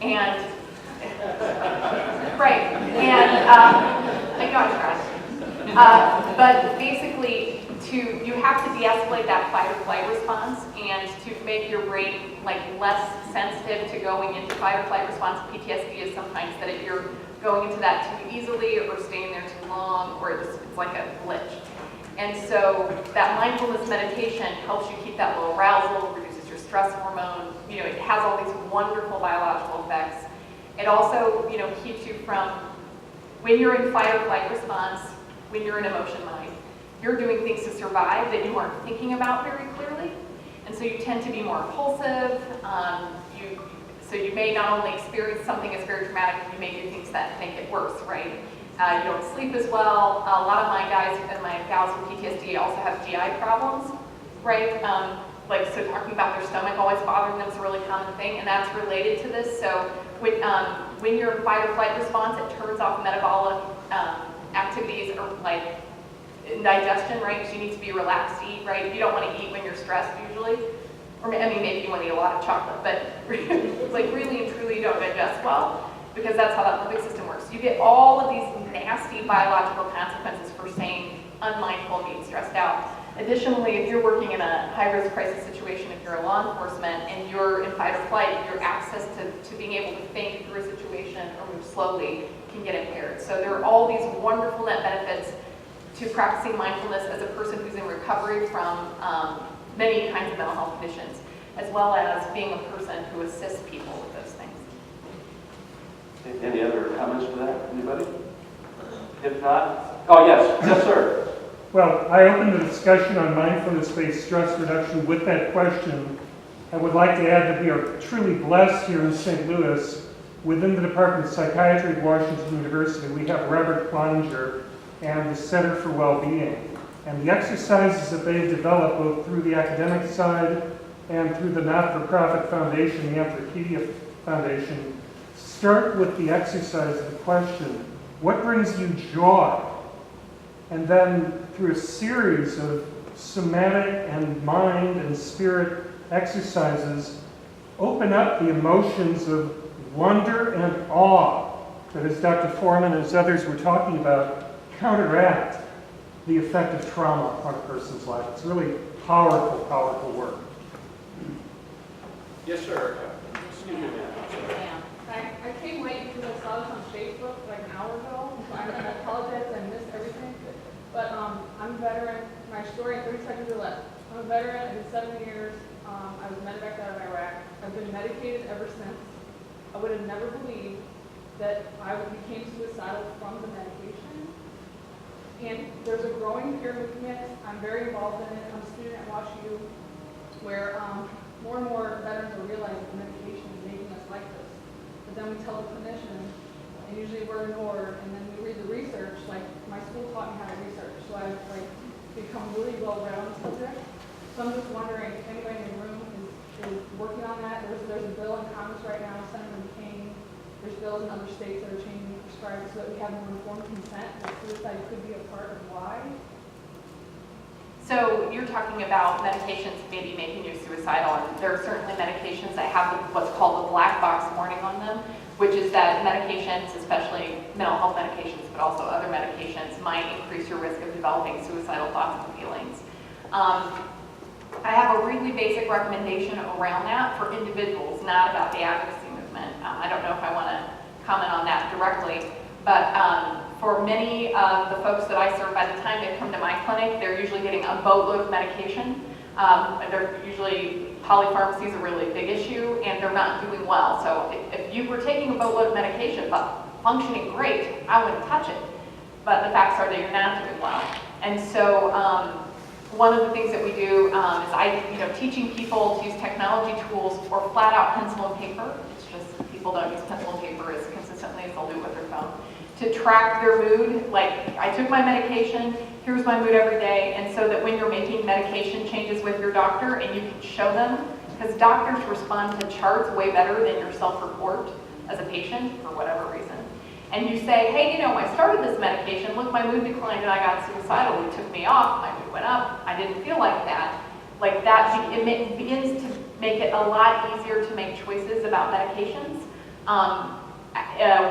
And, right, and, I know I stressed. But basically, you have to de-escalate that fight or flight response, and to make your brain less sensitive to going into fight or flight response. PTSD is sometimes that if you're going into that too easily or staying there too long, or it's like a glitch. And so that mindfulness meditation helps you keep that low arousal, reduces your stress hormone. It has all these wonderful biological effects. It also, keeps you from, when you're in fight or flight response, when you're in emotion mind, you're doing things to survive that you aren't thinking about very clearly. And so you tend to be more impulsive. So you may not only experience something as very traumatic, you may do things that make it worse, right? You don't sleep as well. A lot of my guys and my gals with PTSD also have GI problems, right? So talking about their stomach always bothering them is a really common thing, and that's related to this. So when you're in fight or flight response, it turns off metabolic activities or digestion, right? Because you need to be relaxed to eat, right? You don't want to eat when you're stressed usually. Or maybe you want to eat a lot of chocolate, but really and truly you don't digest well, because that's how that limbic system works. You get all of these nasty biological consequences for staying unmindful and being stressed out. Additionally, if you're working in a high-risk crisis situation, if you're a law enforcement and you're in fight or flight, your access to being able to think through a situation or move slowly can get impaired. So there are all these wonderful net benefits to practicing mindfulness as a person who's in recovery from many kinds of mental health conditions, as well as being a person who assists people with those things. Any other comments to that? Anybody? If not, oh yes, yes sir. Well, I opened the discussion on mindfulness-based stress reduction with that question. I would like to add that we are truly blessed here in St. Louis. Within the Department of Psychiatry at Washington University, we have Robert Cloninger and the Center for Wellbeing. And the exercises that they've developed, both through the academic side and through the not-for-profit foundation, the Anthropedia Foundation, start with the exercise of the question, what brings you joy? And then through a series of somatic and mind and spirit exercises, open up the emotions of wonder and awe that, as Dr. Foreman and as others were talking about, counteract the effect of trauma on a person's life. It's really powerful, powerful work. Yes, sir. Excuse me. I came late because I saw this on Facebook like an hour ago, so I apologize, I missed everything. But I'm a veteran. My story in 30 seconds or less. I'm a veteran. I did 7 years. I was medevaced out of Iraq. I've been medicated ever since. I would have never believed that I became suicidal from the medication. And there's a growing peer movement. I'm very involved in it. I'm a student at WashU, where more and more veterans are realizing that medication is making us like this. But then we tell the clinician, and usually we're ignored, and then we read the research. Like, my school taught me how to research, so I've become really well-read on the subject. So I'm just wondering if anybody in the room is working on that. There's a bill in Congress right now, Senator McCain. There's bills in other states that are changing prescribed so that we have more informed consent, that suicide could be a part of why. So you're talking about medications maybe making you suicidal, and there are certainly medications that have what's called a black box warning on them, which is that medications, especially mental health medications, but also other medications, might increase your risk of developing suicidal thoughts and feelings. I have a really basic recommendation around that for individuals, not about the advocacy movement. I don't know if I want to comment on that directly, but for many of the folks that I serve, by the time they come to my clinic, they're usually getting a boatload of medication. They're usually, polypharmacy is a really big issue, and they're not doing well. So if you were taking a boatload of medication but functioning great, I wouldn't touch it. But the facts are that you're not doing well. And so one of the things that we do is teaching people to use technology tools or flat out pencil and paper. It's just people don't use pencil and paper as consistently as they'll do it with their phone. to track their mood. Like, I took my medication, here's my mood every day, and so that when you're making medication changes with your doctor and you can show them, because doctors respond to charts way better than your self-report as a patient for whatever reason. And you say, hey, you know, I started this medication, look, my mood declined and I got suicidal. It took me off, my mood went up, I didn't feel like that. Like that, it begins to make it a lot easier to make choices about medications.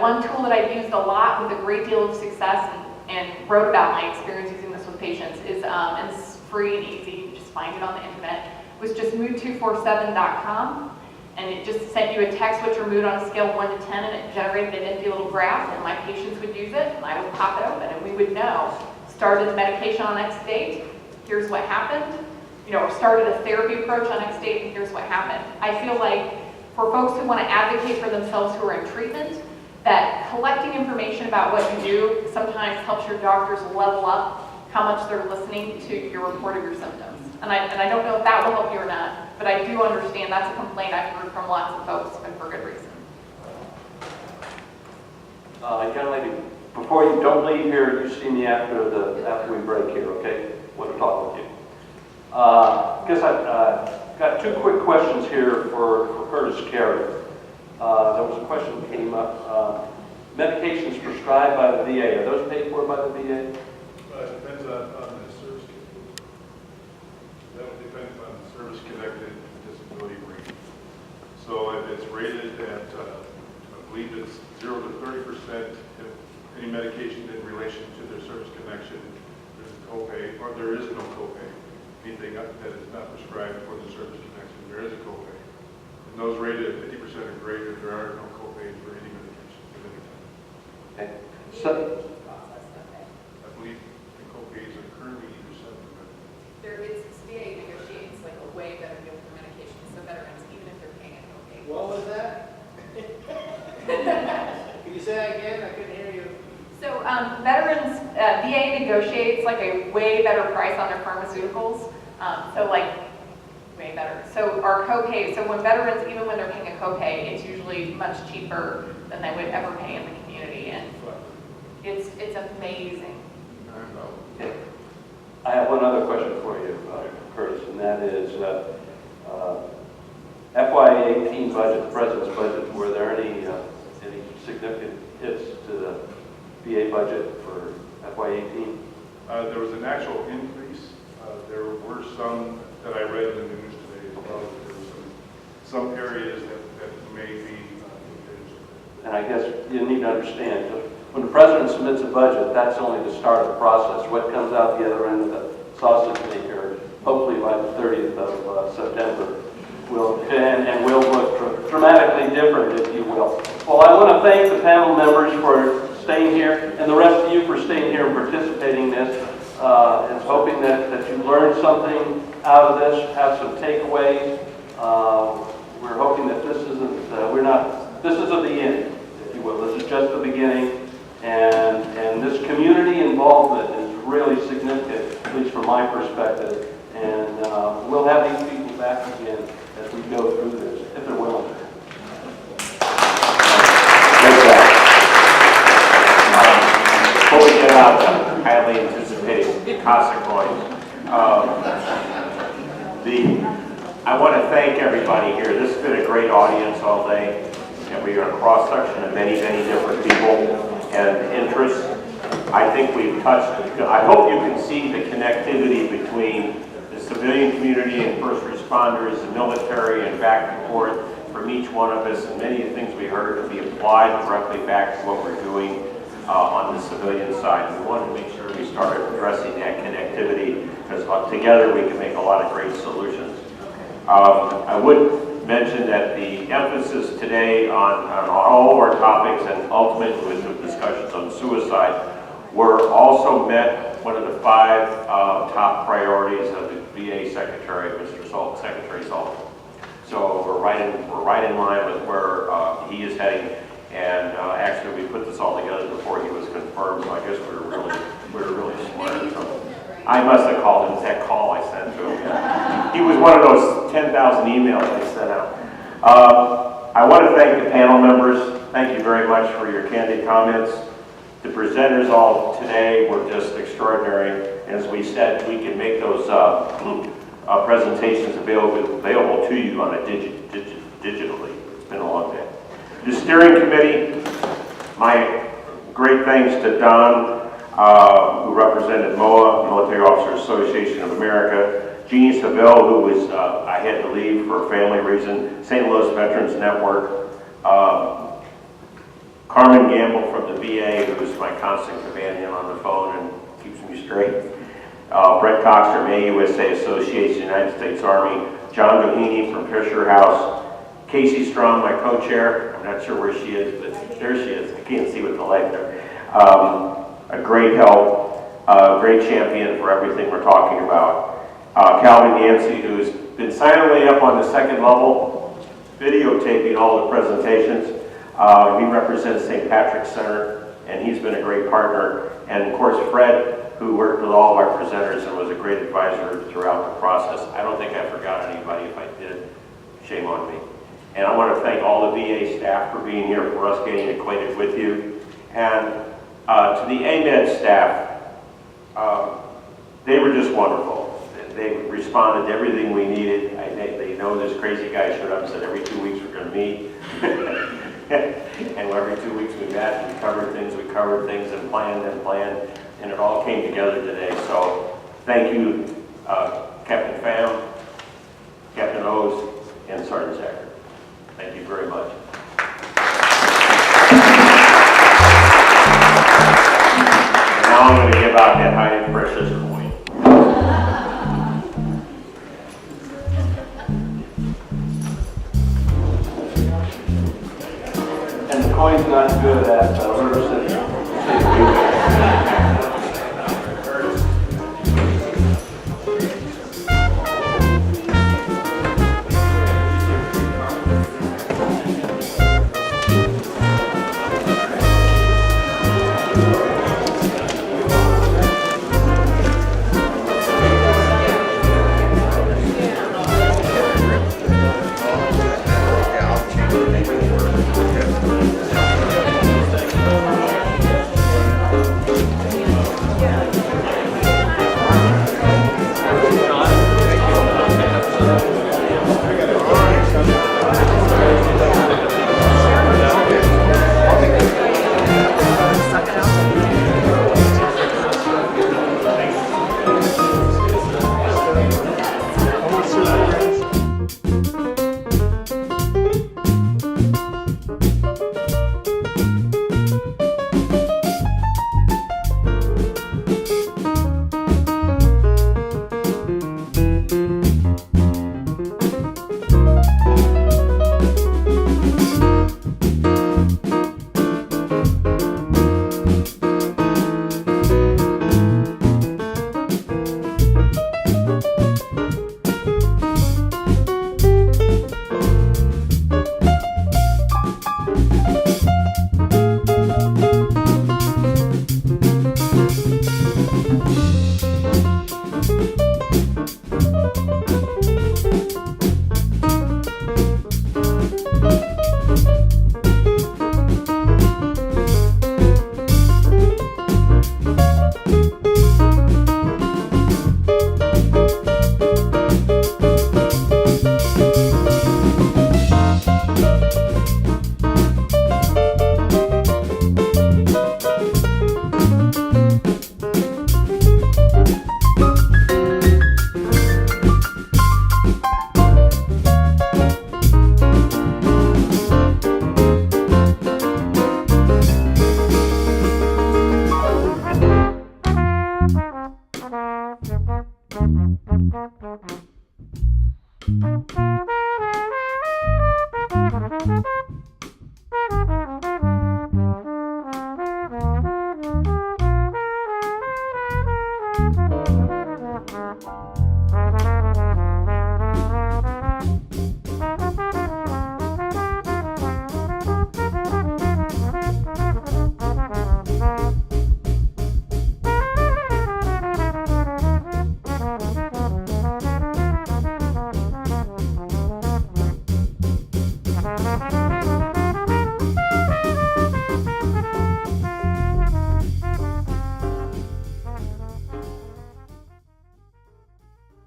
One tool that I've used a lot with a great deal of success and wrote about my experience using this with patients is, and it's free and easy, you just find it on the internet, was just mood247.com. And it just sent you a text with your mood on a scale of 1 to 10, and it generated an empty little graph, and my patients would use it, and I would pop it open, and we would know, started the medication on X date, here's what happened, you know, or started a therapy approach on X date, and here's what happened. I feel like for folks who want to advocate for themselves who are in treatment, that collecting information about what you do sometimes helps your doctors level up how much they're listening to your report of your symptoms. And I don't know if that will help you or not, but I do understand that's a complaint I've heard from lots of folks, and for good reason. Young lady, before you don't leave here, you see me after we break here, okay? Want to talk with you. Guess I've got two quick questions here for Curtis Carey. There was a question that came up. Medications prescribed by the VA, are those paid for by the VA? It depends on the service connected. That would depend on the service connected disability rating. So if it's rated at, I believe it's 0 to 30%, if any medication in relation to their service connection, there's a copay, or there is no copay. Anything that is not prescribed for the service connection, there is a copay. And those rated at 50% or greater, there are no copays for any medication at any time. Okay. So, I believe the copays are currently either 7 or It's VA negotiates like a way better deal for medications, so veterans, even if they're paying a copay. What was that? Can you say that again? I couldn't hear you. So veterans, VA negotiates like a way better price on their pharmaceuticals. So like way better. So our copay, so when veterans, even when they're paying a copay, it's usually much cheaper than they would ever pay in the community, and it's amazing. okay. I have one other question for you, Curtis, and that is FY18 budget, the president's budget, were there any significant hits to the VA budget for FY18? There was an actual increase. There were some that I read in the news today as well. There were some areas that may be and I guess you need to understand, when the president submits a budget, that's only the start of the process. What comes out the other end of the sausage maker, hopefully by the 30th of September, will look dramatically different, if you will. Well, I want to thank the panel members for staying here, and the rest of you for staying here and participating in this. And hoping that you learned something out of this, have some takeaways. We're hoping that this isn't, this isn't the end, if you will. This is just the beginning, and this community involvement is really significant, at least from my perspective. And we'll have these people back again as we go through this, if they're willing. Before we get out the highly anticipated CASA coins, I want to thank everybody here. This has been a great audience all day, and we are a cross-section of many, many different people and interests. I think we've touched, I hope you can see the connectivity between the civilian community and first responders, the military, and back and forth from each one of us, and many of the things we heard can be applied directly back to what we're doing on the civilian side. We wanted to make sure we started addressing that connectivity, because together we can make a lot of great solutions. I would mention that the emphasis today on all of our topics, and ultimately with the discussions on suicide, were also met one of the 5 top priorities of the VA Secretary, Mr. Salt, Secretary Sullivan. So we're right in line with where he is heading. And actually, we put this all together before he was confirmed, so I guess we were really smart. So I must have called him. It's that call I sent to him. Yeah. He was one of those 10,000 emails I sent out. I want to thank the panel members. Thank you very much for your candid comments. The presenters all today were just extraordinary. As we said, we can make those presentations available to you on a digitally. It's been a long day. The steering committee, my great thanks to Don, who represented MOA, Military Officers Association of America, Jeannie Savelle, who was, I had to leave for a family reason, St. Louis Veterans Network, Carmen Gamble from the VA, who's my constant companion on the phone and keeps me straight, Brett Cox from AUSA Association, United States Army, John Doheny from Fisher House, Casey Strong, my co-chair. I'm not sure where she is, but there she is. I can't see with the light there. A great help, a great champion for everything we're talking about. Calvin Yancey, who's been silently up on the second level, videotaping all the presentations. He represents St. Patrick's Center, and he's been a great partner. And of course, Fred, who worked with all of our presenters and was a great advisor throughout the process. I don't think I forgot anybody. If I did, shame on me. And I want to thank all the VA staff for being here, for us getting acquainted with you. And to the AMED staff, they were just wonderful. They responded to everything we needed. They know this crazy guy showed up and said every 2 weeks we're going to meet. And every 2 weeks we met and we covered things and planned, and it all came together today. So thank you, Captain Pham, Captain O's, and Sergeant Zachary. Thank you very much. And now I'm going to give out that high and precious coin. And the coin's not good at River City. Thank you.